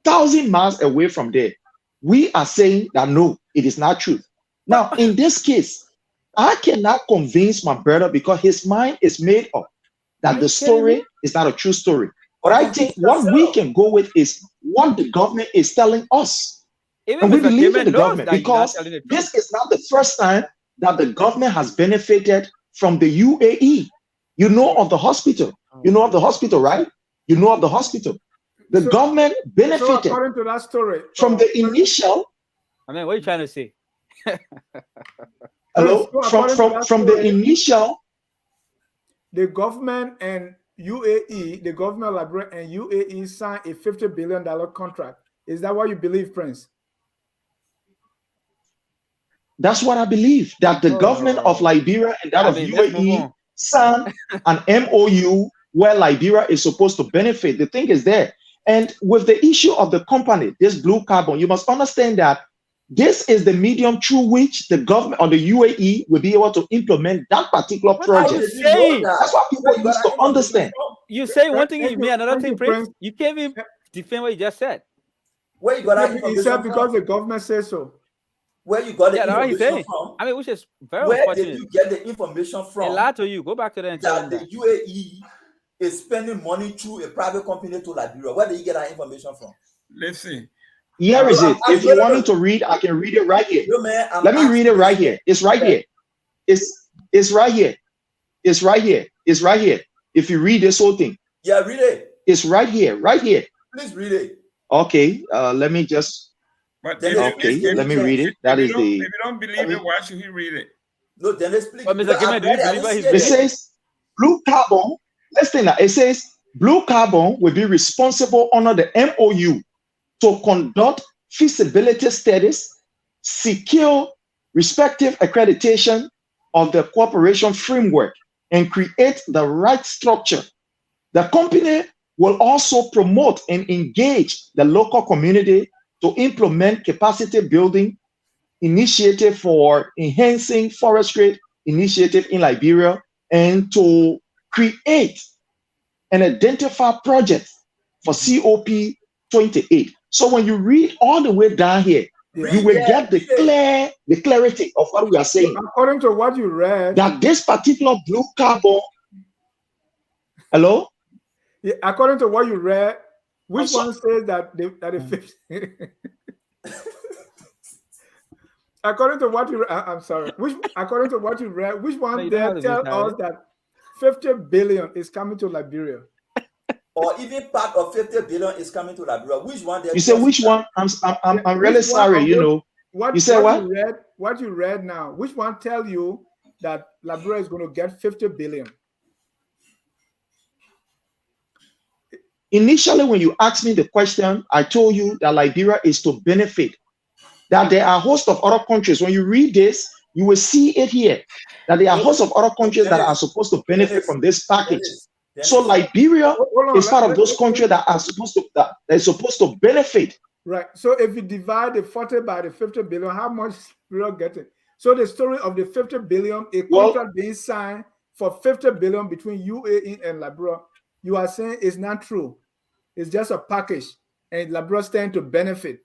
1,000 miles away from there, we are saying that no, it is not true. Now, in this case, I cannot convince my brother because his mind is made up that the story is not a true story. But I think what we can go with is what the government is telling us. Even And we Mr. believe in Clement the knows government that you're not because telling the truth. this is not the first time that the government has benefited from the UAE. You know of the hospital. You know of the hospital, right? You know of the hospital. The So- government So benefited according to that story, from the initial, I mean, what are you trying to say? hello, so according to that from the story, initial, the government and UAE, the government of Liberia and UAE signed a $50 billion contract. Is that what you believe, Prince? that's what I believe, that the government of Liberia and that I of mean, let's move UAE on. signed an MOU where Liberia is supposed to benefit. The thing is there. And with the issue of the company, this blue carbon, you must understand that this is the medium through which the government or the UAE will be able to implement that particular What are you project. saying? That's what people need to understand. You say one thing, Thank you mean you. another Thank thing, you, Prince. Prince. You can't even defend what you just said. Where you got that He information said because from? the government says so. Where you got the Yeah, that's what he's information saying. from? I mean, which is very Where did unfortunate. you get the information They from lied to you. Go back to them and tell that them the that. UAE is spending money through a private company to Liberia? Where did you get that information from? Let's see. Here is it. I'm If you want me asking- to read, I can read it right here. Yo, man, I'm Let me read it asking right you, here. It's right Yeah. here. It's right here. It's right here. It's right here. If you read this whole thing, Yeah, read it. it's right here. Right here. Please read it. Okay. Let me just. But Then if, Okay. if- Let me read it. That if is you don't, the. if you don't believe it, why should he read it? No, then let's speak. But Mr. Clement, do you believe what he's It saying? says blue carbon. Listen, now, it says blue carbon will be responsible under the MOU to conduct feasibility studies, secure respective accreditation of the cooperation framework, and create the right structure. The company will also promote and engage the local community to implement capacity building initiative for enhancing forestry initiative in Liberia and to create and identify projects for COP 28. So when you read all the way down here, you will get the clarity of what we are saying. According to what you read, That this particular blue carbon, hello? yeah, according to what you read, which I'm one says that the 50? According to what you, I'm sorry. According to what you read, which No, one you don't have there to be tell us silent. that 50 billion is coming to Liberia? Or even part of 50 billion is coming to Liberia. Which one? You say which one? I'm really Which one sorry, of you those- know. What You say what? What you read now? Which one tell you that Liberia is going to get 50 billion? Initially, when you asked me the question, I told you that Liberia is to benefit. That there are a host of other countries. When you read this, you will see it here. That there are a host of other countries that are supposed to benefit from this package. So Liberia is part of those countries that are supposed to benefit. Right. So if you divide the 40 by the 50 billion, how much we are getting? So the story of the 50 billion, a contract being signed for 50 billion between UAE and Liberia, you are saying is not true. It's just a package, and Liberia stand to benefit.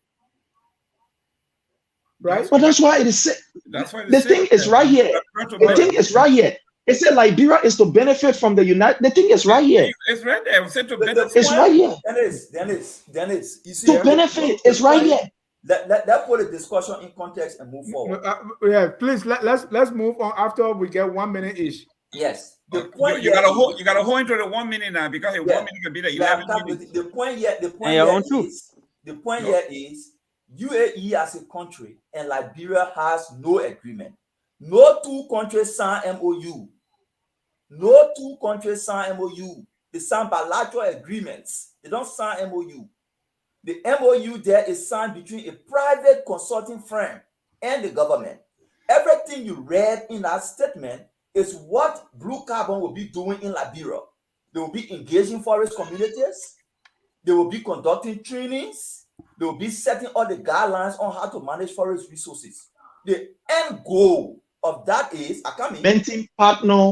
Right? But that's why it is. That's why The thing is right here. The thing is right here. It said Liberia is to benefit from the United. The thing is right here. It's right there. It said to benefit. It's right here. Dennis. You see, To benefit. It's right here. Let put the discussion in context and move forward. Yeah, please let's move on after we get 1 minute each. Yes. You gotta hold into the 1 minute now because 1 minute can be the 11 minutes. The point here is UAE as a country and Liberia has no agreement. No two countries sign MOU. No two countries sign MOU. They sign bilateral agreements. They don't sign MOU. The MOU there is signed between a private consulting firm and the government. Everything you read in that statement is what Blue Carbon will be doing in Liberia. They will be engaging forest communities. They will be conducting trainings. They will be setting all the guidelines on how to manage forest resources. The end goal of that is implementing partner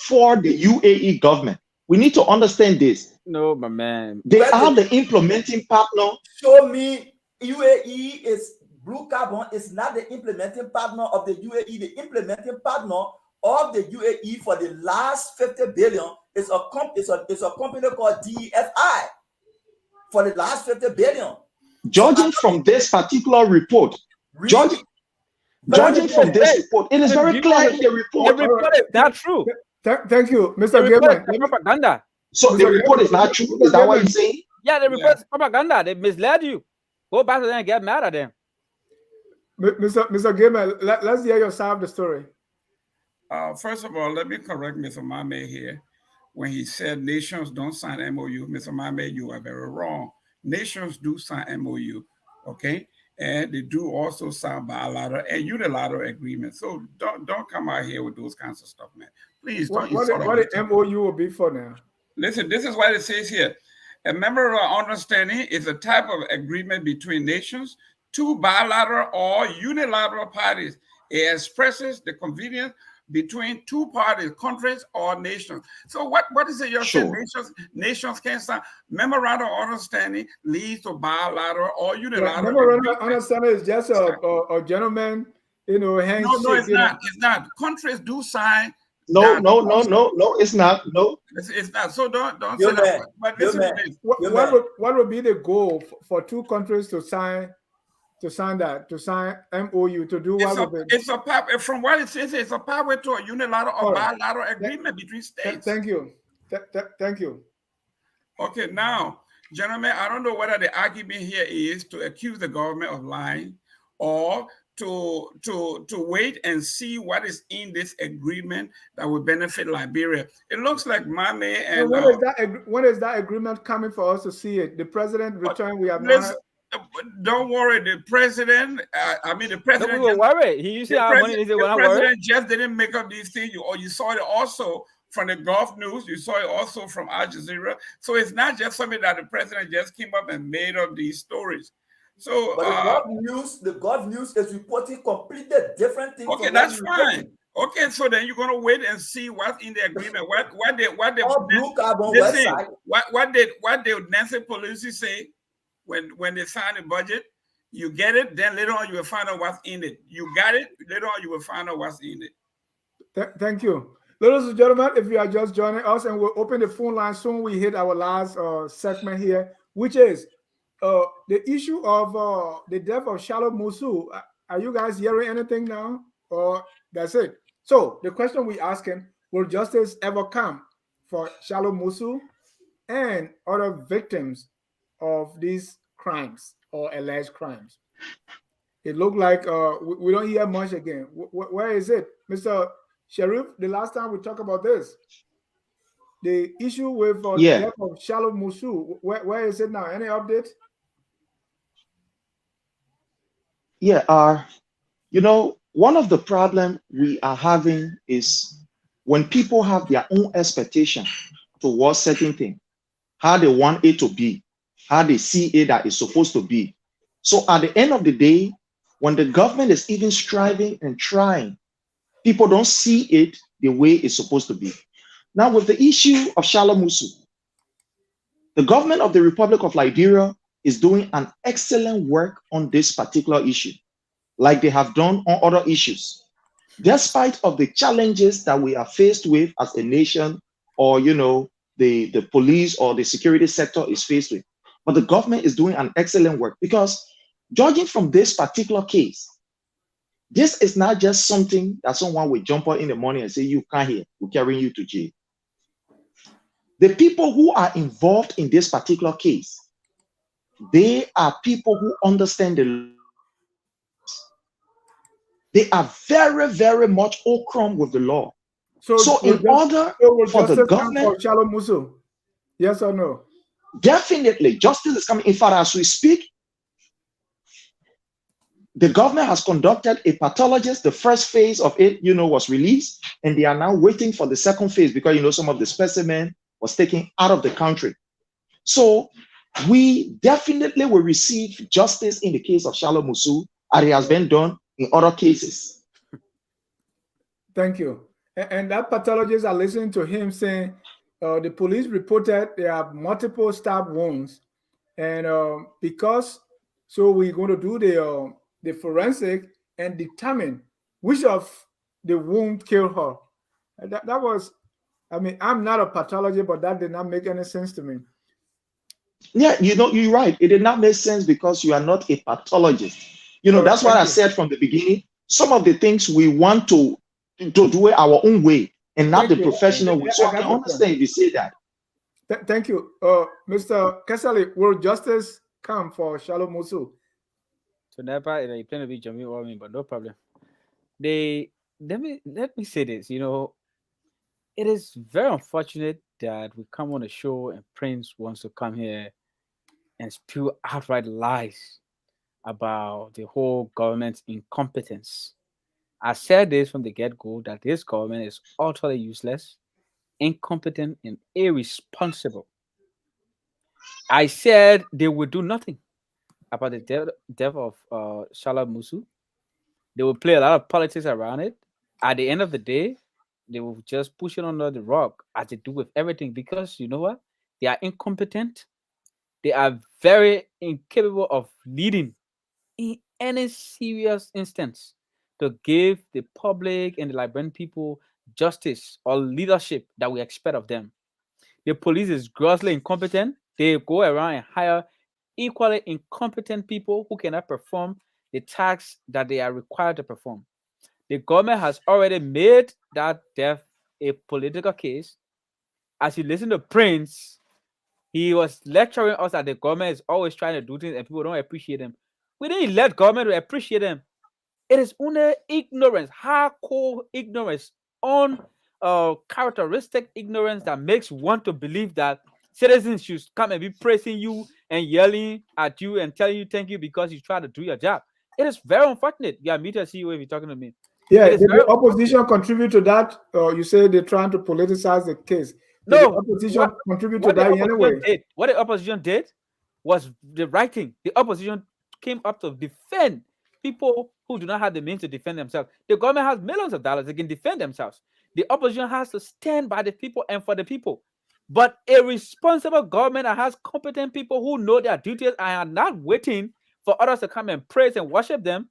for the UAE government. We need to understand this. No, my man. They are the implementing partner. Show me UAE is Blue Carbon is not the implementing partner of the UAE. The implementing partner of the UAE for the last 50 billion is a company called DFI for the last 50 billion. Judging from this particular report, judging from this report, it is very clear in the report. The report is not true. Thank you, Mr. Gilman. Propaganda. So the report is not true. Is that what you're saying? Yeah, the report is propaganda. They misled you. Go back to them and get mad at them. Mr. Gilman, let's hear your side of the story. First of all, let me correct Mr. Mame here. When he said nations don't sign MOU, Mr. Mame, you are very wrong. Nations do sign MOU, okay? And they do also sign bilateral and unilateral agreements. So don't come out here with those kinds of stuff, man. Please don't. What the MOU will be for now? Listen, this is what it says here. A memorandum of understanding is a type of agreement between nations, two bilateral or unilateral parties. It expresses the convenience between two parties, countries or nations. So what is it you're saying? Nations can't sign. Memorandum of understanding leads to bilateral or unilateral. Memorandum of understanding is just a gentleman, handshake. No, it's not. It's not. Countries do sign. No, it's not. No, it's not. So don't say that. But listen to this. What would be the goal for two countries to sign MOU to do what? It's a pathway. From what it says, it's a pathway to a unilateral or bilateral agreement between states. Thank you. Thank you. Okay, now, gentlemen, I don't know whether the argument here is to accuse the government of lying or to wait and see what is in this agreement that will benefit Liberia. It looks like Mame and when is that agreement coming for us to see it? The president returned. We have not. Don't worry, the president. The president. We were worried. He usually have money. The president just didn't make up these things. You saw it also from the Gulf News. You saw it also from Al Jazeera. So it's not just something that the president just came up and made up these stories. So, but the Gulf News is reporting completely different things. Okay, that's fine. Okay, so then you're gonna wait and see what's in the agreement. What did Nancy Pelosi say when they signed the budget? You get it, then later on you will find out what's in it. You got it, later on you will find out what's in it. Thank you. Ladies and gentlemen, if you are just joining us, and we'll open the phone line soon, we hit our last segment here, which is the issue of the death of Charloe Musu. Are you guys hearing anything now, or that's it? So the question we asking: will justice ever come for Charloe Musu and other victims of these crimes or alleged crimes? It looked like we don't hear much again. Where is it, Mr. Sheriff? The last time we talked about this, the issue with the death of Charloe Musu, where is it now? Any update? Yeah, one of the problems we are having is when people have their own expectation towards certain things, how they want it to be, how they see it that it's supposed to be. So at the end of the day, when the government is even striving and trying, people don't see it the way it's supposed to be. Now, with the issue of Charloe Musu, the government of the Republic of Liberia is doing an excellent work on this particular issue, like they have done on other issues. Despite of the challenges that we are faced with as a nation, or the police or the security sector is faced with. But the government is doing an excellent work, because judging from this particular case, this is not just something that someone will jump on in the morning and say, you can't hear, we're carrying you to jail. The people who are involved in this particular case, they are people who understand the law. They are very, very much okrum with the law. So in order for the government, Charloe Musu, yes or no? Definitely, justice is coming. In fact, as we speak, the government has conducted a pathologist. The first phase of it, was released, and they are now waiting for the second phase because, some of the specimen was taken out of the country. So we definitely will receive justice in the case of Charloe Musu, as it has been done in other cases. Thank you. And that pathologist are listening to him saying the police reported there are multiple stab wounds, and because so we're going to do the forensic and determine which of the wound killed her. And that was, I mean, I'm not a pathologist, but that did not make any sense to me. Yeah, you're right. It did not make sense because you are not a pathologist. That's what I said from the beginning. Some of the things we want to do it our own way and not the professional way. So I can understand if you say that. Thank you. Mr. Kesali, will justice come for Charloe Musu? So never you plan to be jumping over me, but no problem. Let me say this. It is very unfortunate that we come on a show and Prince wants to come here and spew outright lies about the whole government's incompetence. I said this from the get-go that this government is utterly useless, incompetent, and irresponsible. I said they will do nothing about the death of Charlotte Musu. They will play a lot of politics around it. At the end of the day, they will just push it under the rug as they do with everything because you know what? They are incompetent. They are very incapable of leading in any serious instance to give the public and the Liberian people justice or leadership that we expect of them. The police is grossly incompetent. They go around and hire equally incompetent people who cannot perform the tasks that they are required to perform. The government has already made that death a political case. As you listen to Prince, he was lecturing us that the government is always trying to do things and people don't appreciate them. We didn't let government to appreciate them. It is only ignorance, hardcore ignorance, characteristic ignorance that makes one to believe that citizens should come and be praising you and yelling at you and telling you thank you because you try to do your job. It is very unfortunate. Yeah, meet your CEO if you're talking to me. Yeah, did the opposition contribute to that? You say they're trying to politicize the case. Did the opposition contribute to that in any way? What the opposition did was the right thing. The opposition came up to defend people who do not have the means to defend themselves. The government has millions of dollars; they can defend themselves. The opposition has to stand by the people and for the people. But a responsible government that has competent people who know their duties and are not waiting for others to come and praise and worship them,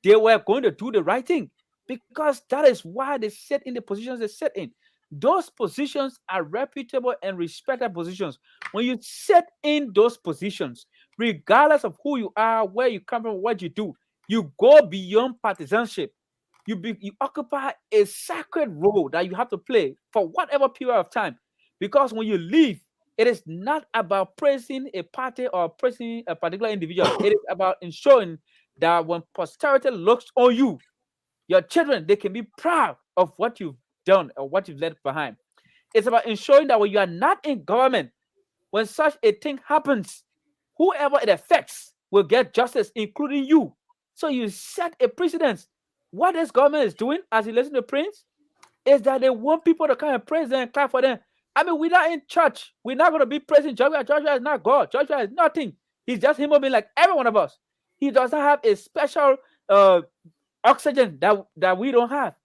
they were going to do the right thing because that is why they sit in the positions they sit in. Those positions are reputable and respected positions. When you sit in those positions, regardless of who you are, where you come from, what you do, you go beyond partisanship. You occupy a sacred role that you have to play for whatever period of time. Because when you leave, it is not about praising a party or praising a particular individual. It is about ensuring that when posterity looks on you, your children, they can be proud of what you've done or what you've left behind. It's about ensuring that when you are not in government, when such a thing happens, whoever it affects will get justice, including you. So you set a precedence. What this government is doing, as you listen to Prince, is that they want people to come and praise them and clap for them. I mean, we're not in church. We're not going to be praising Joshua. Joshua is not God. Joshua is nothing. He's just human being like every one of us. He doesn't have a special oxygen that we don't have.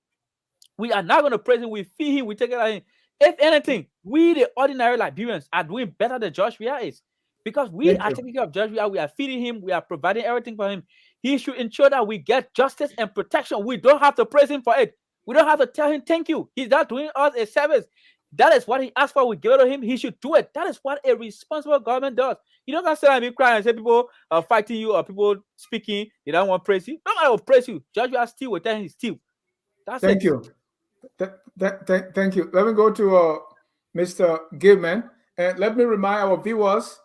We are not going to praise him. We feed him. We take it out of him. If anything, we, the ordinary Liberians, are doing better than Joshua is. Because we are taking care of Joshua. We are feeding him. We are providing everything for him. He should ensure that we get justice and protection. We don't have to praise him for it. We don't have to tell him thank you. He's not doing us a service. That is what he asked for. We give it to him. He should do it. That is what a responsible government does. You don't have to say and be crying and say people are fighting you or people speaking. They don't want to praise you. Nobody will praise you. Joshua still will tell him still. That's Thank you. Thank you. Let me go to Mr. Gilman. And let me remind our viewers,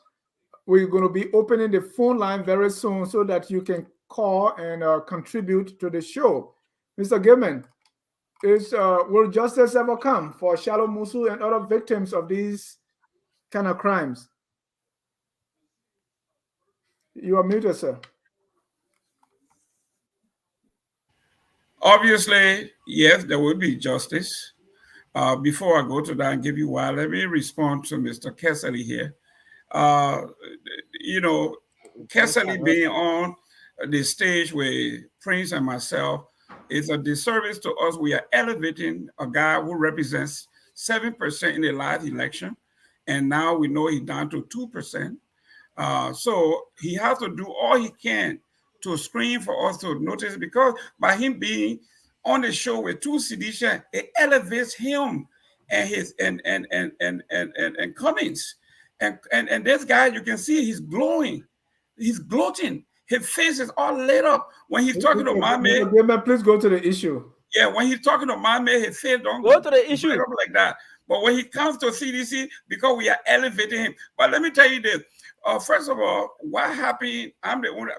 we're going to be opening the phone line very soon so that you can call and contribute to the show. Mr. Gilman, will justice ever come for Charloe Musu and other victims of these kind of crimes? You are muted, sir. Obviously, yes, there will be justice. Before I go to that and give you why, let me respond to Mr. Kessely here. Uh, you know, Kessely being on the stage with Prince and myself is a disservice to us. We are elevating a guy who represents 7% in the last election, and now we know he's down to 2%. So he has to do all he can to screen for us to notice, because by him being on the show with two seditious, it elevates him and his and Cummings. And this guy, you can see he's glowing, he's gloating. His face is all lit up when he's talking to Mame. Please go to the issue. Yeah, when he's talking to Mame, his face don't Go to the issue. light up like that. But when he comes to CDC, because we are elevating him. But let me tell you this. First of all, what happened?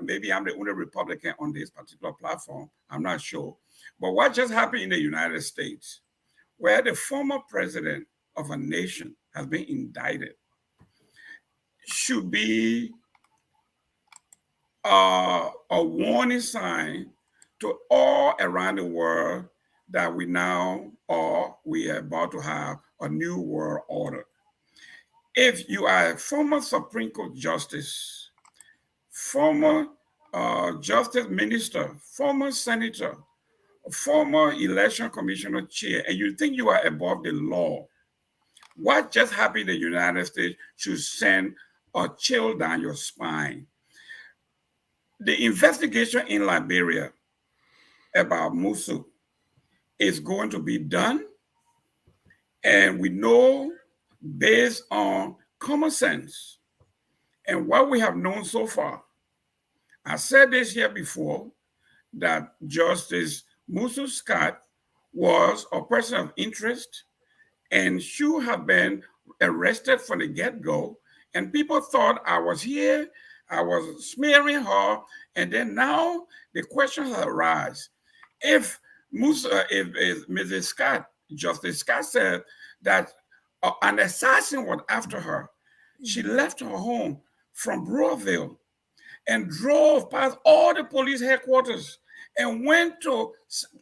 Maybe I'm the only Republican on this particular platform. I'm not sure. But what just happened in the United States, where the former president of a nation has been indicted, should be a warning sign to all around the world that we are about to have a new world order. If you are a former Supreme Court justice, former justice minister, former senator, former election commissioner chair, and you think you are above the law, what just happened in the United States should send a chill down your spine. The investigation in Liberia about Musu is going to be done, and we know, based on common sense and what we have known so far. I said this here before, that Justice Musu Scott was a person of interest and should have been arrested from the get-go. And people thought I was here, I was smearing her, and then now the question has arisen. If Mrs. Scott, Justice Scott, said that an assassin was after her, she left her home from Broadville and drove past all the police headquarters and went to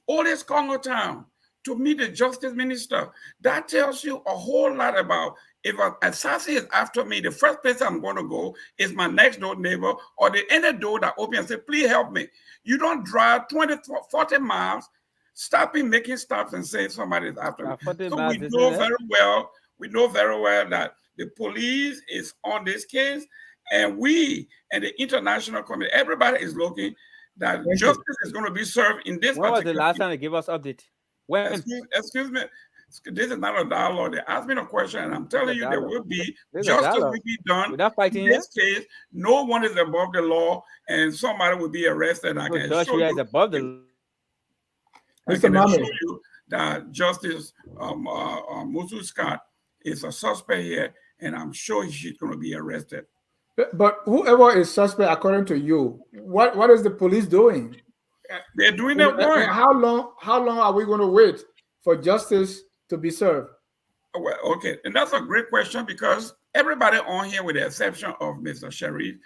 oldest Congo town to meet the justice minister. That tells you a whole lot about, if an assassin is after me, the first place I'm going to go is my next door neighbor or the any door that opens and say, please help me. You don't drive 20, 40 miles, stopping, making stops and saying somebody is after me. So we know very well that the police is on this case, and we and the international community, everybody is looking that justice is going to be served in this. When was the last time they gave us update? When? Excuse me. This is not a dialogue. They asked me a question, and I'm telling you, there will be justice will be done. Without fighting in this case, no one is above the law, and somebody will be arrested. I can assure you, above the law. I can assure you that Justice Musu Scott is a suspect here, and I'm sure she's going to be arrested. But whoever is suspect, according to you, what is the police doing? They're doing their work. How long are we going to wait for justice to be served? Well, okay, and that's a great question, because everybody on here, with the exception of Mr. Sharif,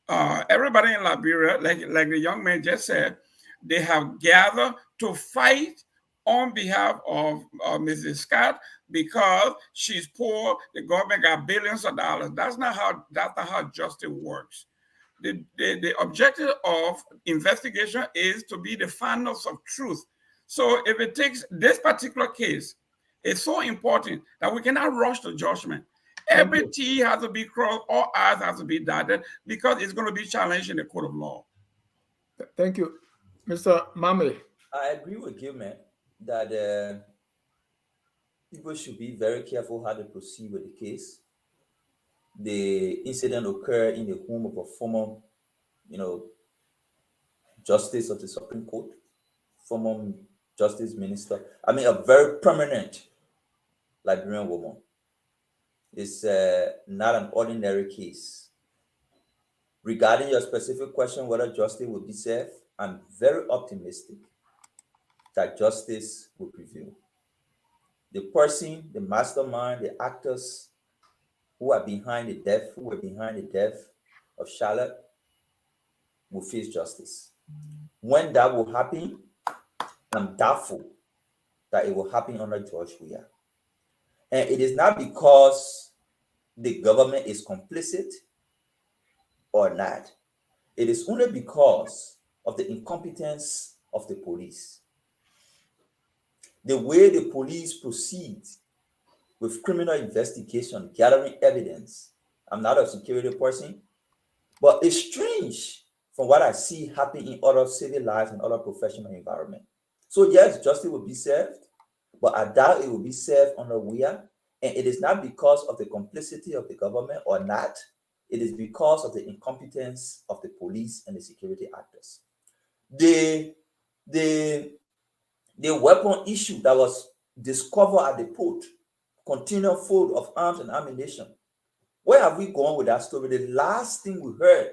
everybody in Liberia, like the young man just said, they have gathered to fight on behalf of Mrs. Scott because she's poor. The government got billions of dollars. That's not how justice works. The objective of investigation is to be the finders of truth. So if it takes this particular case, it's so important that we cannot rush to judgment. Every T has to be crossed, all I's has to be dotted, because it's going to be challenged in the court of law. Thank you. Mr. Mame. I agree with you, man, that people should be very careful how they proceed with the case. The incident occurred in the home of a former, justice of the Supreme Court, former justice minister. I mean, a very prominent Liberian woman. It's not an ordinary case. Regarding your specific question, whether justice will be served, I'm very optimistic that justice will prevail. The person, the mastermind, the actors who were behind the death of Charlotte, will face justice. When that will happen, I'm doubtful that it will happen under George Weah. And it is not because the government is complicit or not. It is only because of the incompetence of the police. The way the police proceed with criminal investigation, gathering evidence. I'm not a security person, but it's strange from what I see happen in other civil lives and other professional environments. So yes, justice will be served, but I doubt it will be served under Weah. And it is not because of the complicity of the government or not. It is because of the incompetence of the police and the security actors. The weapon issue that was discovered at the port, container full of arms and ammunition. Where have we gone with that story? The last thing we heard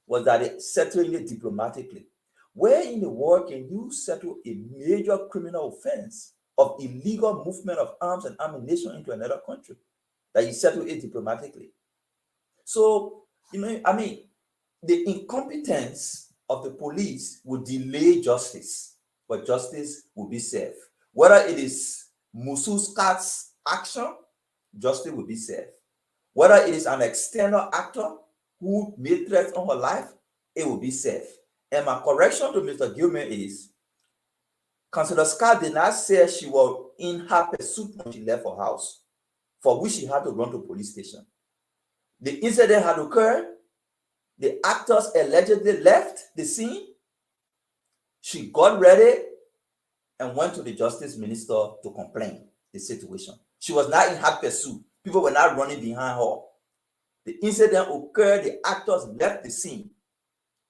was that it settling it diplomatically. Where in the world can you settle a major criminal offense of illegal movement of arms and ammunition into another country? That you settle it diplomatically. So, the incompetence of the police will delay justice, but justice will be served. Whether it is Musu's cat's action, justice will be served. Whether it is an external actor who made threats on her life, it will be served. And my correction to Mr. Gilman is, Councillor Scott did not say she was in her pursuit when she left her house, for which she had to run to police station. The incident had occurred. The actors allegedly left the scene. She got ready and went to the justice minister to complain the situation. She was not in her pursuit. People were not running behind her. The incident occurred. The actors left the scene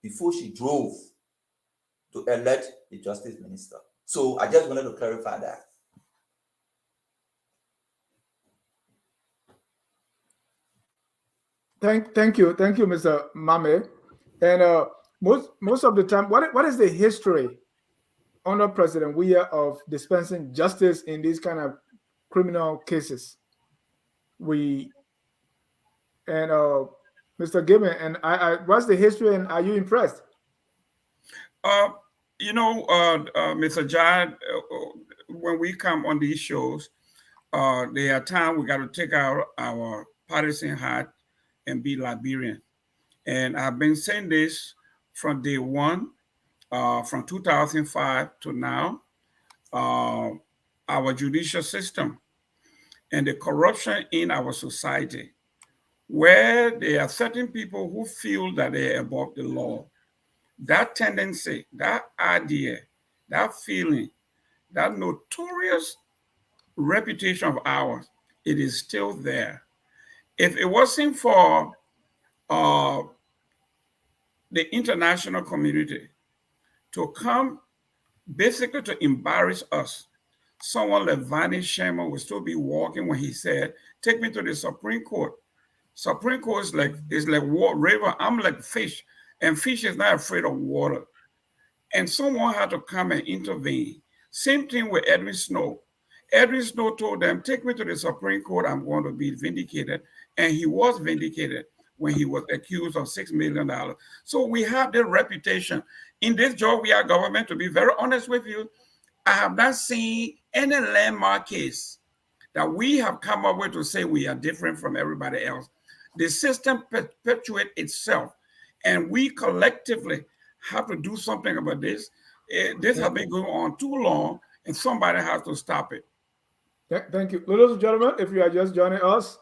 before she drove to alert the justice minister. So I just wanted to clarify that. Thank you, Mr. Mame. And most of the time, what is the history under President Weah of dispensing justice in these kind of criminal cases? Mr. Gibbon, and what's the history, and are you impressed? Mr. John, when we come on these shows, there are times we got to take out our partisan hat and be Liberian. And I've been saying this from day one, from 2005 to now, our judicial system and the corruption in our society, where there are certain people who feel that they are above the law. That tendency, that idea, that feeling, that notorious reputation of ours, it is still there. If it wasn't for the international community to come basically to embarrass us, someone like Vani Sherman would still be walking when he said, take me to the Supreme Court. Supreme Court is like water, river. I'm like fish, and fish is not afraid of water. And someone had to come and intervene. Same thing with Edwin Snow. Edwin Snow told them, take me to the Supreme Court, I'm going to be vindicated. And he was vindicated when he was accused of $6 million. So we have the reputation. In this job, we are government, to be very honest with you, I have not seen any landmark case that we have come up with to say we are different from everybody else. The system perpetuates itself, and we collectively have to do something about this. This has been going on too long, and somebody has to stop it. Thank you. Ladies and gentlemen, if you are just joining us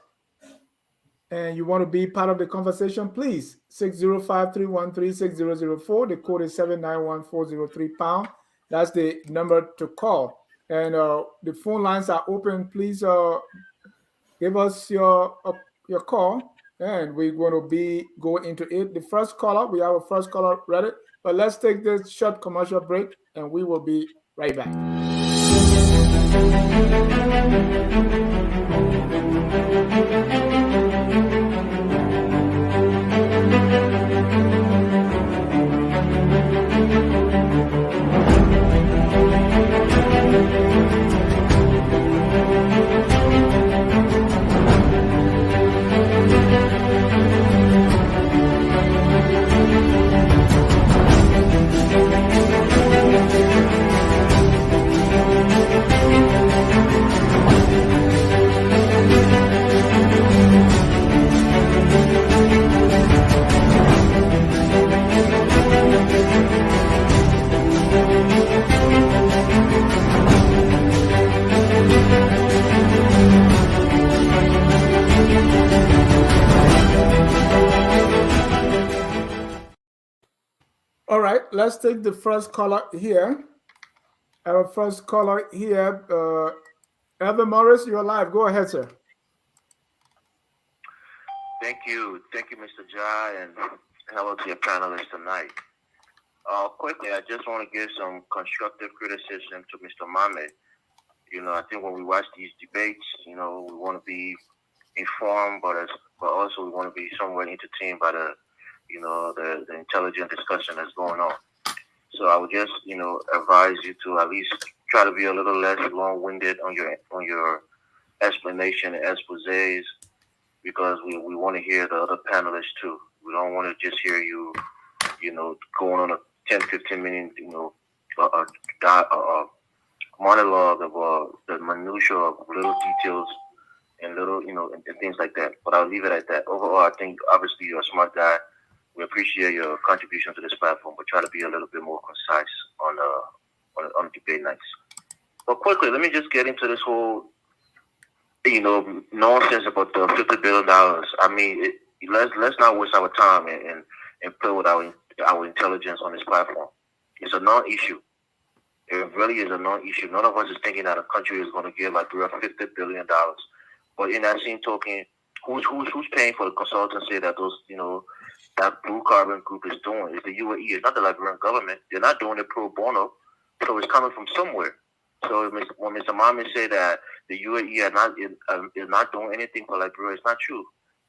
and you want to be part of the conversation, please, 605-313-6004. The code is 791-403#. That's the number to call. And the phone lines are open. Please give us your call, and we're going to go into it. The first caller, we have a first caller ready, but let's take this short commercial break, and we will be right back. right, let's take the first caller here. Our first caller here, Elvin Morris, you're live. Go ahead, sir. Thank you, Mr. Jai, and hello to your panelists tonight. Quickly, I just want to give some constructive criticism to Mr. Mohammed. I think when we watch these debates, we want to be informed, but also we want to be somewhat entertained by the intelligent discussion that's going on. So I would just, advise you to at least try to be a little less long-winded on your explanation and exposés, because we want to hear the other panelists too. We don't want to just hear you, going on a 10, 15 minute, monologue of the minutiae of little details and little, and things like that. But I'll leave it at that. Overall, I think obviously you're a smart guy. We appreciate your contribution to this platform, but try to be a little bit more concise on debate nights. But quickly, let me just get into this whole, nonsense about the $50 billion. I mean, let's not waste our time and play with our intelligence on this platform. It's a non-issue. It really is a non-issue. None of us is thinking that a country is going to give like $50 billion. But in that same token, who's paying for the consultancy that those, that blue carbon group is doing? It's the UAE. It's not the Liberian government. They're not doing it pro bono. So it's coming from somewhere. So when Mr. Mohammed said that the UAE is not doing anything for Liberia, it's not true.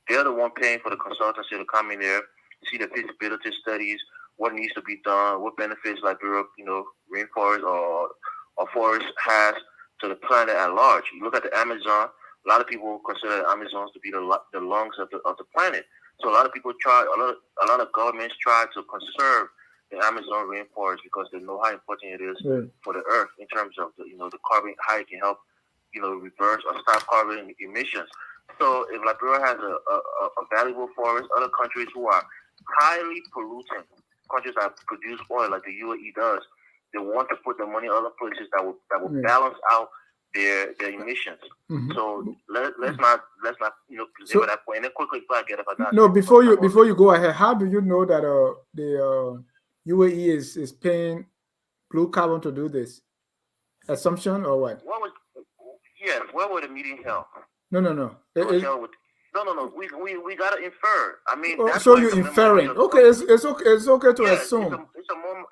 They're the one paying for the consultancy to come in there, see the feasibility studies, what needs to be done, what benefits Liberia, rainforest or forest has to the planet at large. You look at the Amazon. A lot of people consider the Amazons to be the lungs of the planet. So a lot of people a lot of governments try to conserve the Amazon rainforest because they know how important it is for the earth in terms of the carbon, how it can help reverse or stop carbon emissions. So if Liberia has a valuable forest, other countries who are highly polluting, countries that produce oil like the UAE does, they want to put the money in other places that will balance out their emissions. Mm-hmm. So let's not present that point. And then quickly, before I get up, no, before you go ahead, how do you know that the UAE is paying blue carbon to do this? Assumption or what? Where would the meeting held? No. No. We gotta infer. I mean, so you're inferring. Okay, it's okay to assume. It's a moment,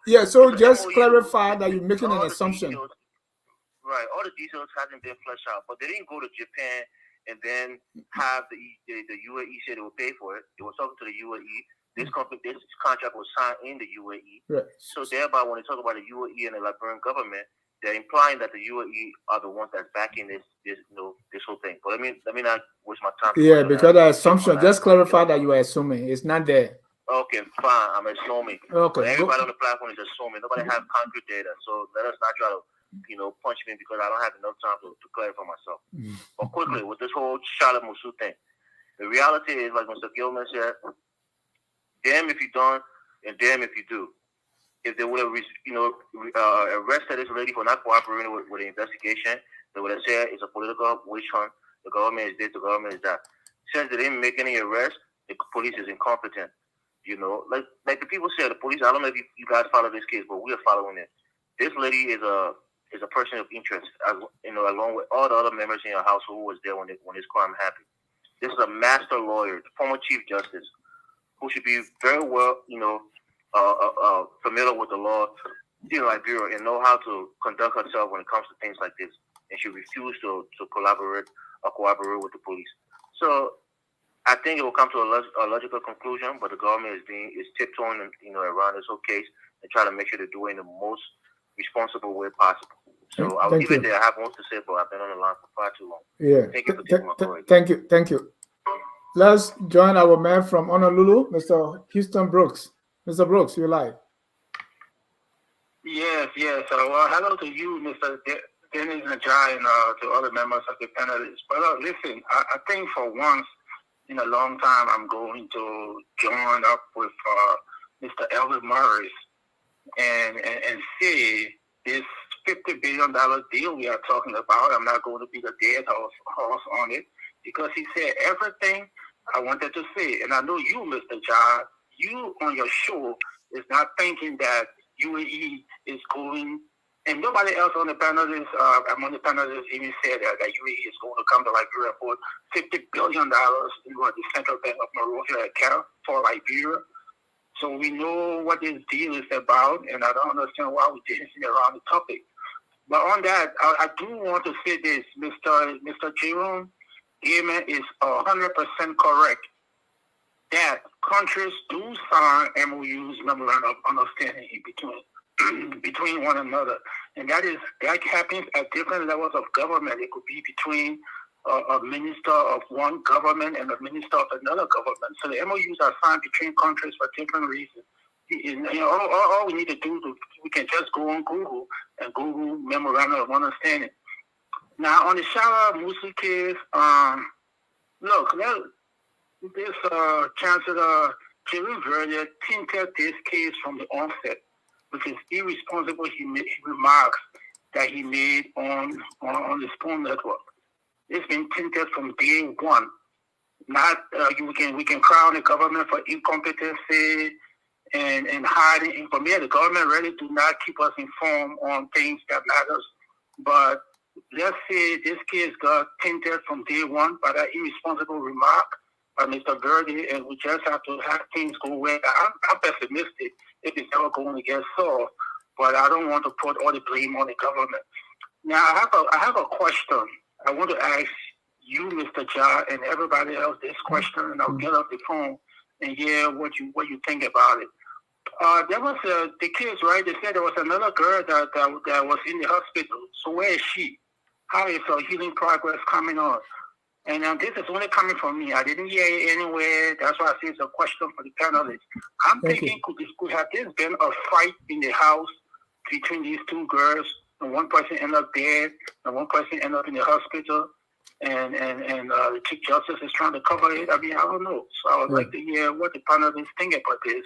Yeah. So just clarify that you're making an assumption. Right. All the details hasn't been fleshed out, but they didn't go to Japan and then have the UAE say they will pay for it. They were talking to the UAE. This contract was signed in the UAE. Right. So thereby, when they talk about the UAE and the Liberian government, they're implying that the UAE are the ones that's backing this whole thing. But let me not waste my time. Yeah, because the assumption. Just clarify that you are assuming it's not there. Okay, fine. I'm assuming. Okay. But everybody on the platform is assuming. Nobody has concrete data, so let us not try to punch me because I don't have enough time to clarify myself. But quickly, with this whole Charloe Musu thing, the reality is, like Mr. Gilman said, damn if you don't, and damn if you do. If they would have, arrested this lady for not cooperating with the investigation, they would have said it's a political witch hunt. The government is this, the government is that. Since they didn't make any arrests, the police is incompetent. Like the people say, the police. I don't know if you guys follow this case, but we are following it. This lady is a person of interest, along with all the other members in your household who was there when this crime happened. This is a master lawyer, the former chief justice, who should be very well, familiar with the law in Liberia and know how to conduct herself when it comes to things like this. And she refused to collaborate or cooperate with the police. So I think it will come to a logical conclusion, but the government is tiptoeing, around this whole case and trying to make sure they do it in the most responsible way possible. So I'll leave it there. I have more to say, but I've been on the line for far too long. Yeah. Thank you for taking my call. Thank you. Let's join our man from Honolulu, Mr. Houston Brooks. Mr. Brooks, you're live. Yes. Hello to you, Mr. Dennis Najai, and to other members of the panelists. But listen, I think for once in a long time, I'm going to join up with Mr. Elvin Morris and see this $50 billion deal we are talking about. I'm not going to be the dead horse on it because he said everything I wanted to say. And I know you, Mr. Jai, you on your show is not thinking that UAE is going, and nobody else on the panelists, among the panelists even said that UAE is going to come to Liberia for $50 billion in what the Central Bank of Monrovia account for Liberia. So we know what this deal is about, and I don't understand why we didn't see around the topic. But on that, I do want to say this, Mr. Jerome Gaiman is 100% correct that countries do sign MOUs, memorandum of understanding between one another, and that happens at different levels of government. It could be between a minister of one government and a minister of another government. So the MOUs are signed between countries for different reasons. All we need to do, we can just go on Google and Google memorandum of understanding. Now on the Charloe Musu case, look, this Chancellor Jerome Verdier tinted this case from the onset with his irresponsible remarks that he made on the Spoon Network. It's been tinted from day one. Not we can crown the government for incompetency and hiding information. The government really do not keep us informed on things that matters. But let's say this case got tinted from day one by that irresponsible remark by Mr. Verdi, and we just have to have things go well. I'm pessimistic if it's ever going to get solved, but I don't want to put all the blame on the government. Now, I have a question. I want to ask you, Mr. Ja, and everybody else this question, and I'll get off the phone and hear what you think about it. There was the case, right? They said there was another girl that was in the hospital. So where is she? How is her healing progress coming on? And this is only coming from me. I didn't hear it anywhere. That's why I say it's a question for the panelists. I'm thinking, could have this been a fight in the house between these two girls, and one person ended up dead, and one person ended up in the hospital, and the Chief Justice is trying to cover it? I mean, I don't know. So I would like to hear what the panelists think about this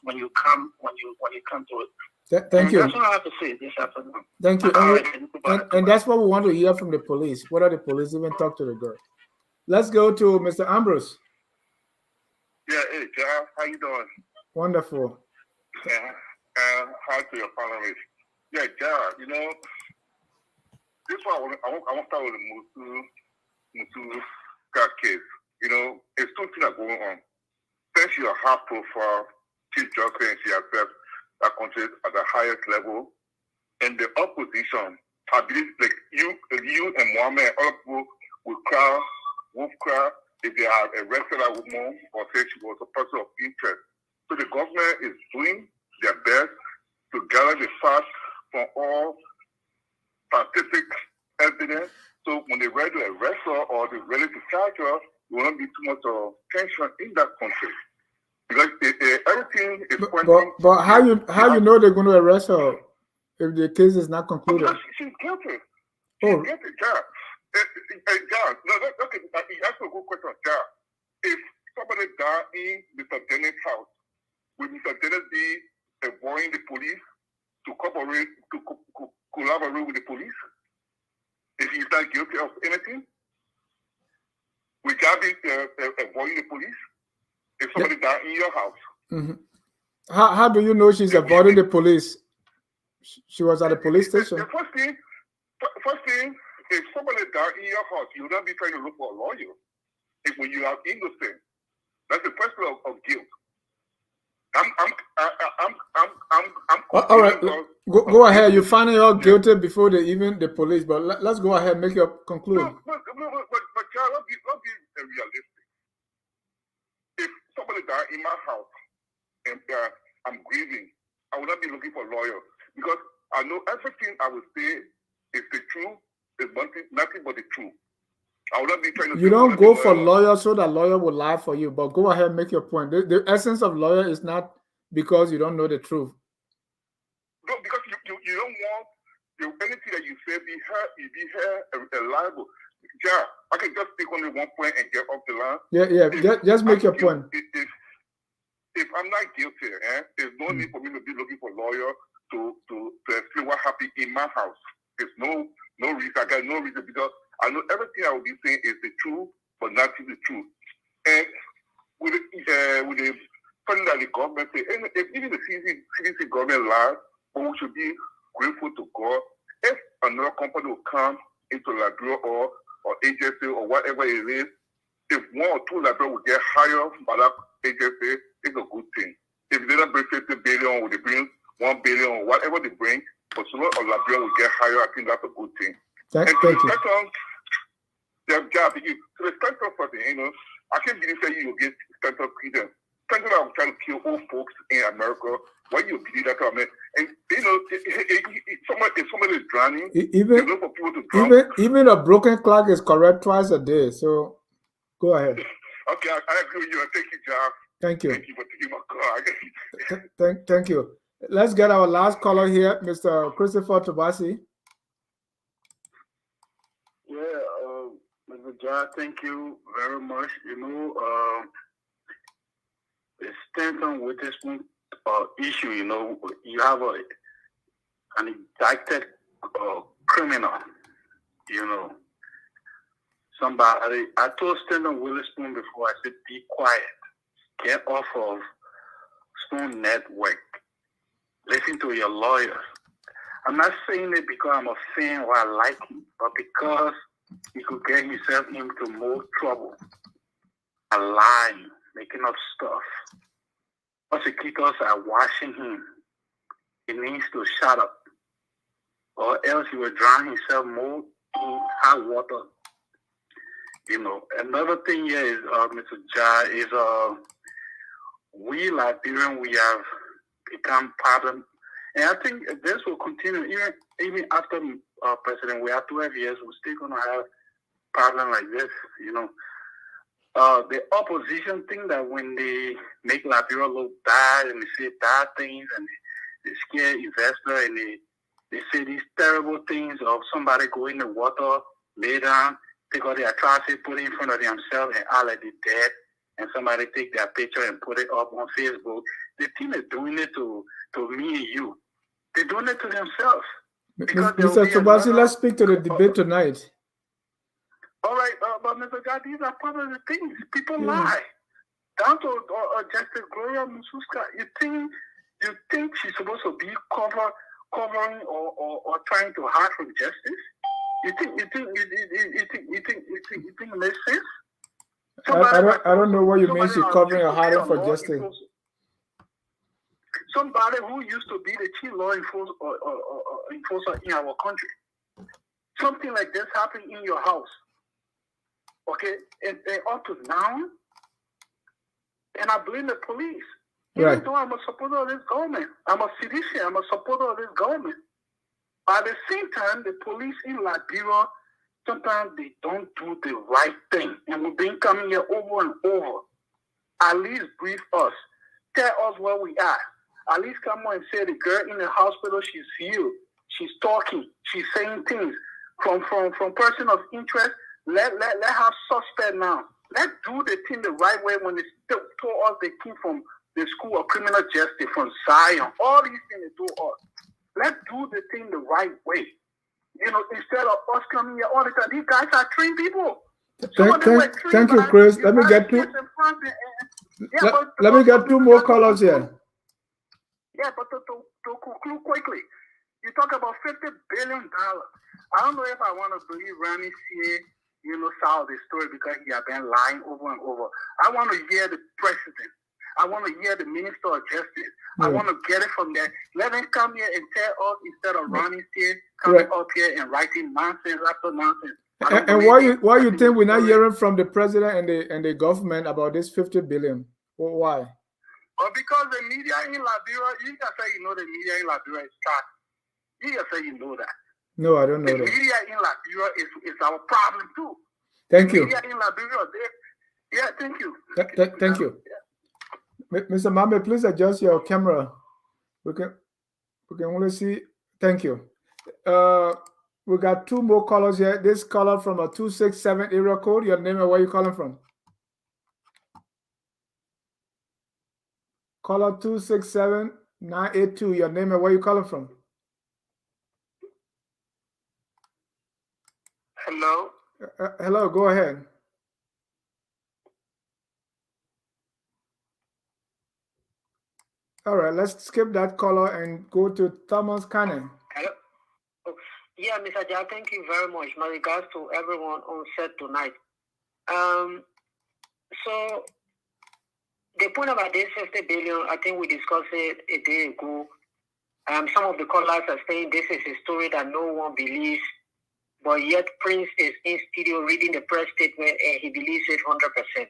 when you come to it. Thank you. That's what I have to say this afternoon. Thank you. And that's what we want to hear from the police. Whether the police even talk to the girl. Let's go to Mr. Ambrose. Yeah, hey, John, how you doing? Wonderful. Yeah, hi to your panelists. Yeah, John, this one I want to start with the Musu case. It's two things are going on. First, you're high profile Chief Justice, and she accepts that country at the highest level. And the opposition, I believe, like you and Mohammed, all people will cry, if they have arrested a woman or say she was a person of interest. So the government is doing their best to gather the facts from all scientific evidence. So when they're ready to arrest her or they're ready to charge her, there will not be too much tension in that country. Because everything is pointing. But how you know they're going to arrest her if the case is not concluded? Because she's guilty. She's guilty, John. John, no, okay, you asked a good question, John. If somebody died in Mr. Dennis' house, will Mr. Dennis be avoiding the police to collaborate with the police? If he's not guilty of anything, will God be avoiding the police? If somebody died in your house. Mm-hmm. How do you know she's avoiding the police? She was at the police station. The first thing, if somebody died in your house, you will not be trying to look for a lawyer. If when you are innocent, that's the question of guilt. All right, go ahead. You're finding her guilty before the police, but let's go ahead and make your conclusion. But Charles, let's be realistic. If somebody died in my house and I'm grieving, I will not be looking for a lawyer because I know everything I will say is the truth. Is nothing but the truth. I will not be trying to. You don't go for lawyer so that lawyer will lie for you. But go ahead and make your point. The essence of lawyer is not because you don't know the truth. No, because you don't want anything that you say be heard liable. Yeah, I can just take only one point and get off the line. Yeah. Just make your point. If I'm not guilty, there's no need for me to be looking for a lawyer to explain what happened in my house. There's no reason. I got no reason because I know everything I will be saying is the truth, but not the truth. And with the Something that the government say, and if even the CDC government lies, but we should be grateful to God. If another company will come into Liberia or agency or whatever it is, if one or two Liberia will get hired by that agency, it's a good thing. If they don't bring 50 billion or they bring 1 billion or whatever they bring, but so long as Liberia will get hired, I think that's a good thing. Thank and you. Their job, to the spectrum person, I can't believe that you get spectrum freedom. Spectrum that will try to kill old folks in America. Why you believe that comment? And if somebody is drowning, even look for people to drown. even a broken clock is correct twice a day. So go ahead. Okay, I agree with you. Thank you, John. Thank you. Thank you for taking my call. Thank you. Let's get our last caller here, Mr. Christopher Tobasi. Yeah, Mr. John, thank you very much. The Stanton with this issue, you have an indicted criminal, somebody. I told Stanton Witherspoon before, I said, be quiet. Get off of Spoon Network. Listen to your lawyers. I'm not saying it because I'm a fan or I like him, but because he could get himself into more trouble. Lying, making up stuff. Prosecutors are watching him. He needs to shut up, or else he will drown himself more in hot water. Another thing here is, Mr. Ja, is we Liberian, we have become pardon. And I think this will continue even after President. We have 12 years. We're still going to have problems like this. The opposition think that when they make Liberia look bad and they say bad things and they scare investors and they say these terrible things of somebody go in the water, lay down, take all their atrocity, put it in front of themselves and all like they dead, and somebody take their picture and put it up on Facebook. They think they're doing it to me and you. They're doing it to themselves. Mr. Tobasi, let's speak to the debate tonight. All right, but Mr. God, these are part of the things. People lie. Down to Justice Gloria Mususka, you think she's supposed to be covering or trying to hide from justice? You think it makes sense? I don't know what you mean she's covering or hiding for justice. Somebody who used to be the chief law enforcer in our country. Something like this happened in your house. Okay, and up to now, and I blame the police. Right. Even though I'm a supporter of this government, I'm a citizen, I'm a supporter of this government. At the same time, the police in Liberia, sometimes they don't do the right thing. And we've been coming here over and over. At least brief us. Tell us where we are. At least come on and say the girl in the hospital, she's healed. She's talking. She's saying things. From person of interest, let her suspect now. Let's do the thing the right way when they told us they came from the School of Criminal Justice, from Zion. All these things they do us. Let's do the thing the right way. Instead of us coming here all the time. These guys are trained people. Thank you, Chris. Let me get two more callers here. Yeah, but to conclude quickly, you talk about $50 billion. I don't know if I want to believe Rani C. Solve the story because he has been lying over and over. I want to hear the president. I want to hear the Minister of Justice. I want to get it from there. Let them come here and tell us instead of Ronnie C. coming up here and writing nonsense after nonsense. And why you think we're not hearing from the president and the government about this $50 billion? Well, why? Well, because the media in Liberia, you can say the media in Liberia is trash. You can say that. No, I don't know the that. Media in Liberia is our problem too. Thank you. Media in Liberia, thank you. Thank you. Yeah. Mr. Mame, please adjust your camera. We can only see. Thank you. We got two more callers here. This caller from a 267 area code. Your name and where you calling from? Caller 267-982. Your name and where you calling from? Hello. Hello. Go ahead. All right, let's skip that caller and go to Thomas Cannon. Hello? Oh, yeah, Mr. Jha, thank you very much. My regards to everyone on set tonight. So the point about this 50 billion, I think we discussed it a day ago. Some of the callers are saying this is a story that no one believes, but yet Prince is in studio reading the press statement and he believes it 100%.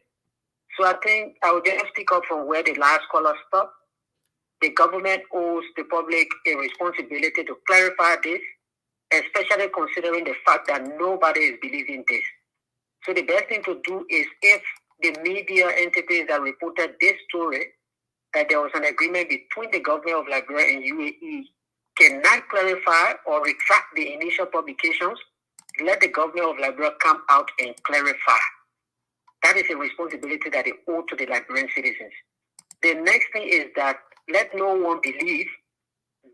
So I think I will just pick up from where the last caller stopped. The government owes the public a responsibility to clarify this, especially considering the fact that nobody is believing this. So the best thing to do is, if the media entities that reported this story, that there was an agreement between the government of Liberia and UAE, cannot clarify or retract the initial publications, let the government of Liberia come out and clarify. That is a responsibility that they owe to the Liberian citizens. The next thing is that let no one believe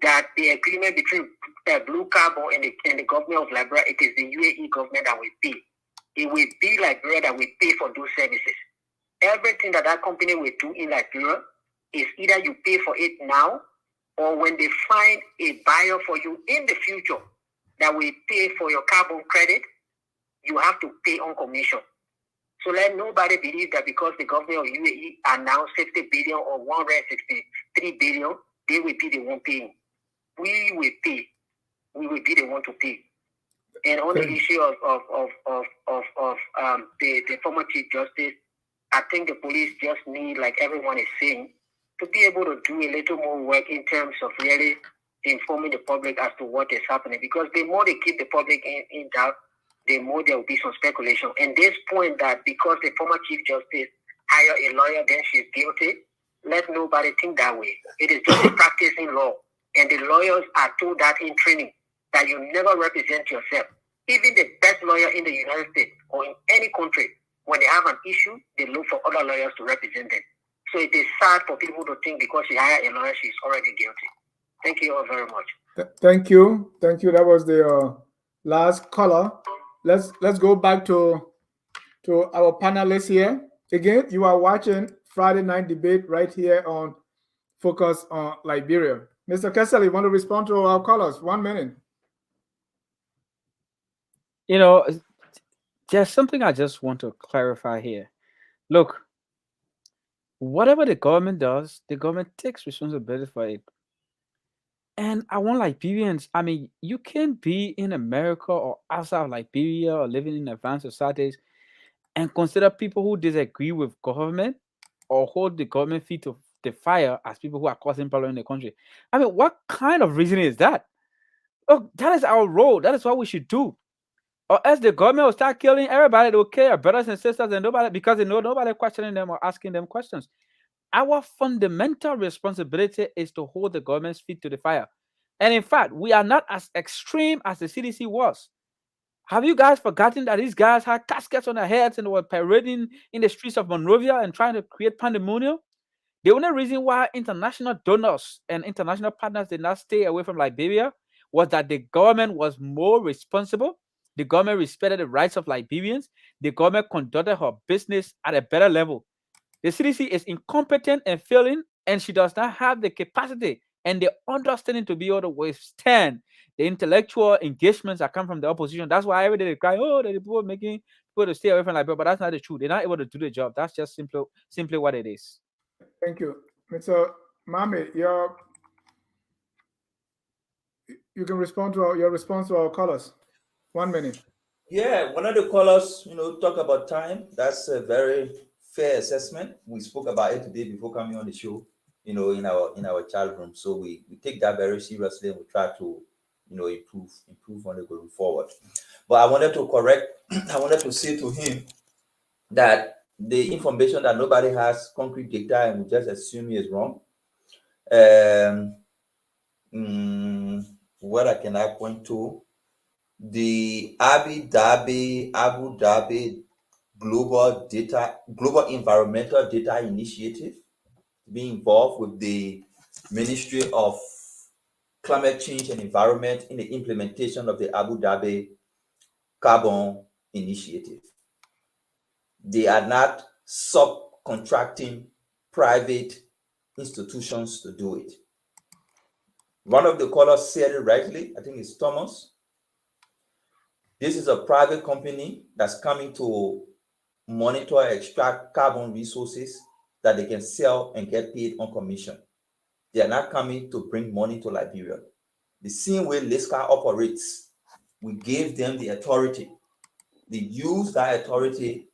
that the agreement between Blue Carbon and the government of Liberia, it is the UAE government that will pay. It will be Liberia that will pay for those services. Everything that that company will do in Liberia is either you pay for it now, or when they find a buyer for you in the future that will pay for your carbon credit, you have to pay on commission. So let nobody believe that because the government of UAE announced 50 billion or 163 billion, they will be the one paying. We will pay. We will be the one to pay. And on the issue of the former Chief Justice, I think the police just need, like everyone is saying, to be able to do a little more work in terms of really informing the public as to what is happening. Because the more they keep the public in doubt, the more there will be some speculation. And this point that because the former Chief Justice hired a lawyer, then she's guilty, let nobody think that way. It is just a practice in law. And the lawyers are told that in training, that you never represent yourself. Even the best lawyer in the United States or in any country, when they have an issue, they look for other lawyers to represent them. So it is sad for people to think because she hired a lawyer, she's already guilty. Thank you all very much. Thank you. Thank you. That was the last caller. Let's go back to our panelists here. Again, you are watching Friday Night Debate right here on Focus on Liberia. Mr. Kessel, you want to respond to our callers? 1 minute. You know, there's something I just want to clarify here. Look, whatever the government does, the government takes responsibility for it. And I want Liberians, I mean, you can't be in America or outside of Liberia or living in advanced societies and consider people who disagree with government or hold the government feet to the fire as people who are causing problems in the country. I mean, what kind of reasoning is that? Look, that is our role. That is what we should do. Or else the government will start killing everybody. They will kill our brothers and sisters and nobody, because they know nobody questioning them or asking them questions. Our fundamental responsibility is to hold the government's feet to the fire. And in fact, we are not as extreme as the CDC was. Have you guys forgotten that these guys had caskets on their heads and were parading in the streets of Monrovia and trying to create pandemonium? The only reason why international donors and international partners did not stay away from Liberia was that the government was more responsible. The government respected the rights of Liberians. The government conducted her business at a better level. The CDC is incompetent and failing, and she does not have the capacity and the understanding to be able to withstand the intellectual engagements that come from the opposition. That's why every day they cry, oh, the people making people to stay away from Liberia, but that's not the truth. They're not able to do the job. That's just simply what it is. Thank you. Mr. Mame, you can respond to your response to our callers. 1 minute. Yeah, one of the callers, talk about time. That's a very fair assessment. We spoke about it today before coming on the show, in our chat room. So we take that very seriously and we try to, improve on it going forward. But I wanted to say to him that the information that nobody has concrete data and we just assume is wrong. What can I point to? The Abu Dhabi Global Environmental Data Initiative being involved with the Ministry of Climate Change and Environment in the implementation of the Abu Dhabi Carbon Initiative. They are not subcontracting private institutions to do it. One of the callers said it rightly, I think it's Thomas. This is a private company that's coming to monitor, extract carbon resources that they can sell and get paid on commission. They are not coming to bring money to Liberia. The same way LISCA operates, we gave them the authority. They use that authority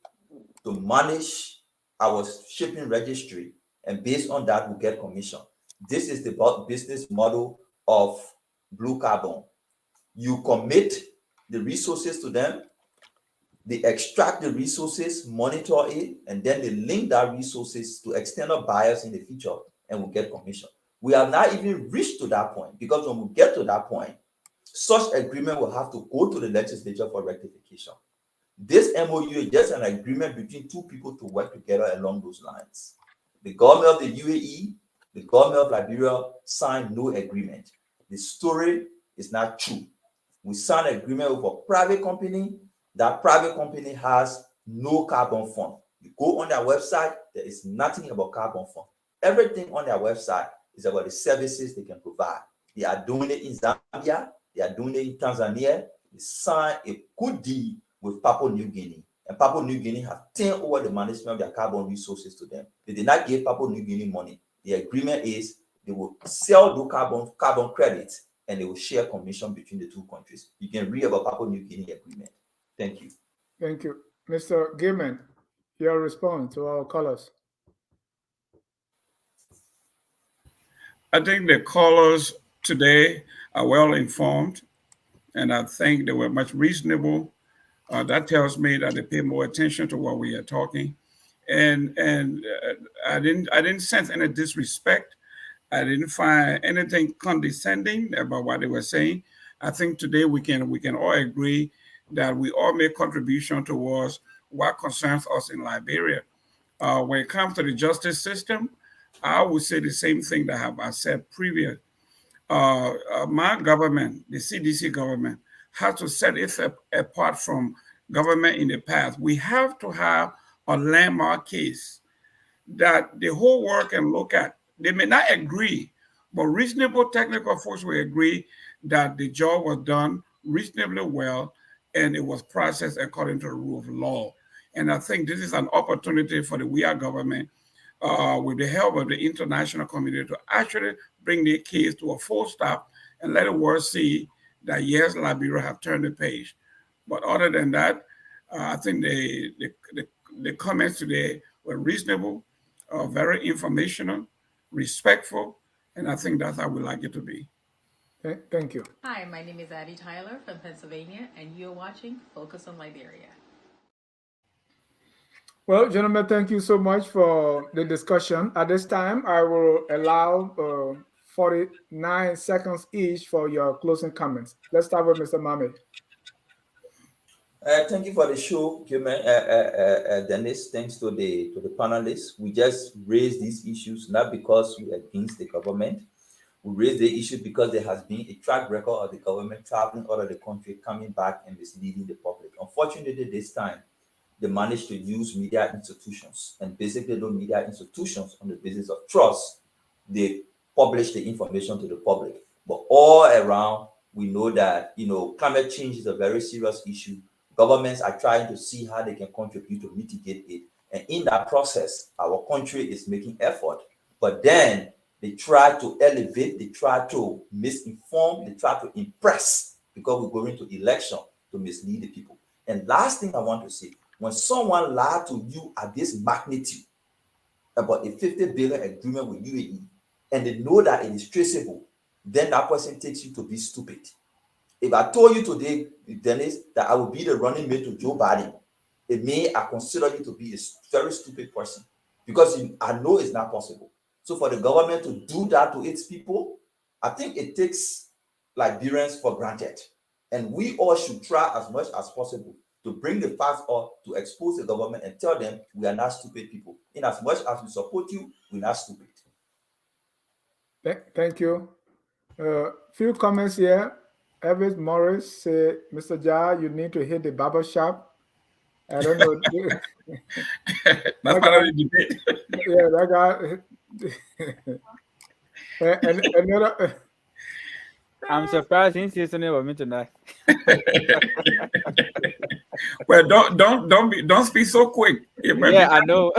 to manage our shipping registry, and based on that, we get commission. This is the business model of Blue Carbon. You commit the resources to them, they extract the resources, monitor it, and then they link that resources to external buyers in the future, and we get commission. We have not even reached to that point, because when we get to that point, such agreement will have to go to the legislature for rectification. This MOU is just an agreement between two people to work together along those lines. The government of the UAE, the government of Liberia signed no agreement. The story is not true. We signed an agreement with a private company. That private company has no carbon fund. You go on their website, there is nothing about carbon fund. Everything on their website is about the services they can provide. They are doing it in Zambia, they are doing it in Tanzania. They signed a good deal with Papua New Guinea, and Papua New Guinea have turned over the management of their carbon resources to them. They did not give Papua New Guinea money. The agreement is they will sell the carbon credits, and they will share commission between the two countries. You can read about Papua New Guinea agreement. Thank you. Thank you. Mr. Gaiman, your response to our callers. I think the callers today are well informed, and I think they were much reasonable. That tells me that they pay more attention to what we are talking, and I didn't sense any disrespect. I didn't find anything condescending about what they were saying. I think today we can all agree that we all make contribution towards what concerns us in Liberia. When it comes to the justice system, I would say the same thing that I said previous. My government, the CDC government, has to set itself apart from government in the past. We have to have a landmark case that the whole world can look at. They may not agree, but reasonable technical folks will agree that the job was done reasonably well and it was processed according to the rule of law. And I think this is an opportunity for the WEA government, with the help of the international community, to actually bring the case to a full stop and let the world see that yes, Liberia have turned the page. But other than that, I think the comments today were reasonable, very informational, respectful, and I think that's how we like it to be. Thank you. Hi, my name is Addie Tyler from Pennsylvania, and you're watching Focus on Liberia. Well, gentlemen, thank you so much for the discussion. At this time, I will allow 49 seconds each for your closing comments. Let's start with Mr. Mame. Thank you for the show, Dennis. Thanks to the panelists. We just raised these issues not because we're against the government. We raised the issue because there has been a track record of the government traveling out of the country, coming back and misleading the public. Unfortunately, this time, they managed to use media institutions, and basically those media institutions, on the basis of trust, they publish the information to the public. But all around, we know that climate change is a very serious issue. Governments are trying to see how they can contribute to mitigate it, and in that process, our country is making effort. But then they try to elevate, they try to misinform, they try to impress, because we're going to election, to mislead the people. And last thing I want to say, when someone lied to you at this magnitude about a 50 billion agreement with UAE, and they know that it is traceable, then that person takes you to be stupid. If I told you today, Dennis, that I will be the running mate to Joe Biden, it may I consider you to be a very stupid person, because I know it's not possible. So for the government to do that to its people, I think it takes Liberians for granted. And we all should try as much as possible to bring the facts up, to expose the government and tell them we are not stupid people. In as much as we support you, we're not stupid. Thank you. Few comments here. Everett Morris said, Mr. Jar, you need to hit the barber shop. I don't know. That's part of the debate. Yeah, that guy. and another. I'm surprised he didn't say something about me tonight. Well, don't speak so quick. Yeah, I know.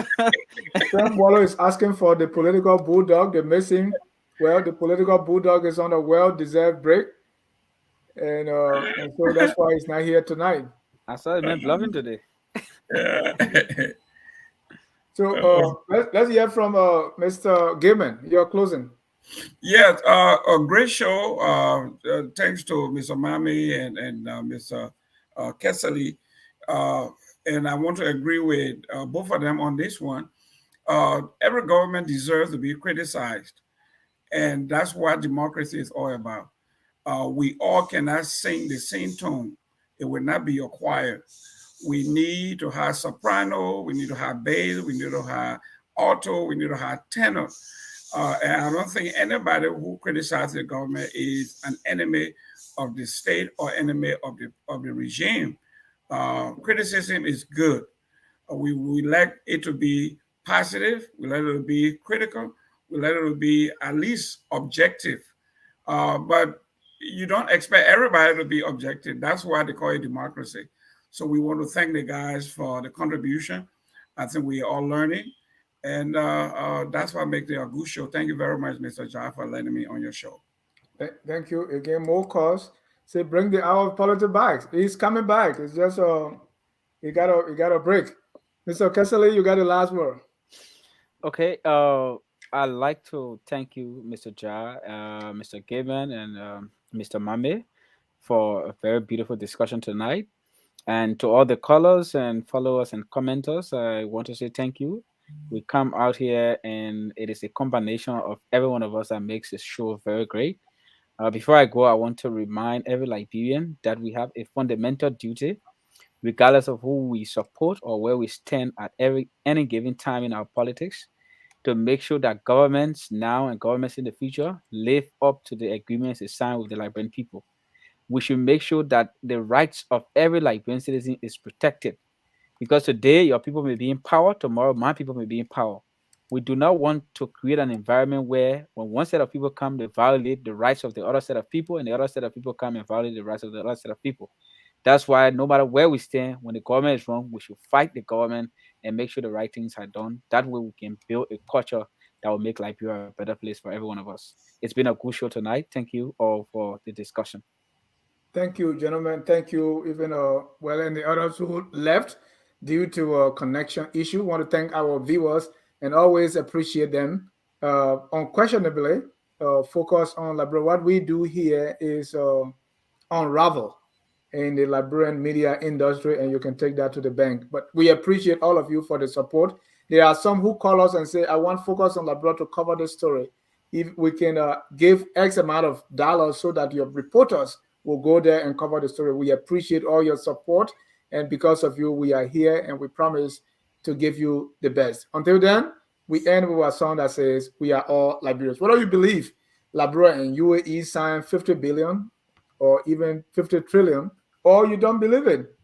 Sam Waller is asking for the political bulldog. They're missing. Well, the political bulldog is on a well-deserved break, and so that's why he's not here tonight. I saw the man bluffing today. So let's hear from Mr. Gaiman. You're closing. Yes, a great show. Thanks to Mr. Mami and Mr. Kessley. And I want to agree with both of them on this one. Every government deserves to be criticized. And that's what democracy is all about. We all cannot sing the same tone. It will not be a choir. We need to have soprano, we need to have bass, we need to have alto, we need to have tenor. And I don't think anybody who criticizes the government is an enemy of the state or enemy of the regime. Criticism is good. We like it to be positive. We like it to be critical. We like it to be at least objective. But you don't expect everybody to be objective. That's why they call it democracy. So we want to thank the guys for the contribution. I think we are all learning. And that's what makes it a good show. Thank you very much, Mr. Jai, for letting me on your show. Thank you again. More calls. Say bring the hour of politics back. He's coming back. It's just he got a break. Mr. Kessley, you got the last word. Okay. I'd like to thank you, Mr. Jai, Mr. Gaiman, and Mr. Mame for a very beautiful discussion tonight. And to all the callers and followers and commenters, I want to say thank you. We come out here and it is a combination of every one of us that makes this show very great. Before I go, I want to remind every Liberian that we have a fundamental duty, regardless of who we support or where we stand at any given time in our politics, to make sure that governments now and governments in the future live up to the agreements they signed with the Liberian people. We should make sure that the rights of every Liberian citizen is protected. Because today your people may be in power, tomorrow my people may be in power. We do not want to create an environment where when one set of people come, they violate the rights of the other set of people, and the other set of people come and violate the rights of the other set of people. That's why no matter where we stand, when the government is wrong, we should fight the government and make sure the right things are done. That way we can build a culture that will make Liberia a better place for every one of us. It's been a good show tonight. Thank you all for the discussion. Thank you, gentlemen. Thank you, even and the others who left due to a connection issue. Want to thank our viewers and always appreciate them. Unquestionably, focus on Liberia. What we do here is unravel in the Liberian media industry, and you can take that to the bank. But we appreciate all of you for the support. There are some who call us and say, I want Focus on Liberia to cover the story. If we can give X amount of dollars so that your reporters will go there and cover the story. We appreciate all your support. And because of you, we are here and we promise to give you the best. Until then, we end with a song that says, we are all Liberians. Whether you believe Liberia and UAE signed 50 billion or even 50 trillion, or you don't believe it,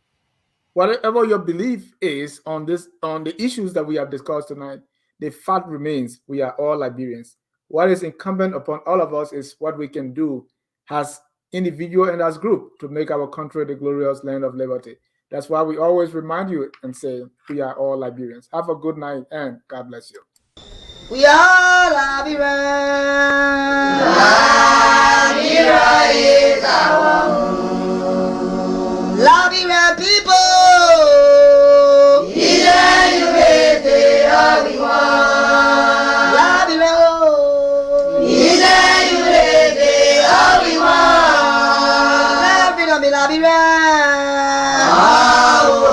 whatever your belief is on the issues that we have discussed tonight, the fact remains we are all Liberians. What is incumbent upon all of us is what we can do as individual and as group to make our country the glorious land of liberty. That's why we always remind you and say we are all Liberians. Have a good night and God bless you. We are Liberians. Liberia is our home. Liberian people. Either you hate it or we want. Liberia, oh. Either you hate it or we want. Liberia, Liberia. Oh,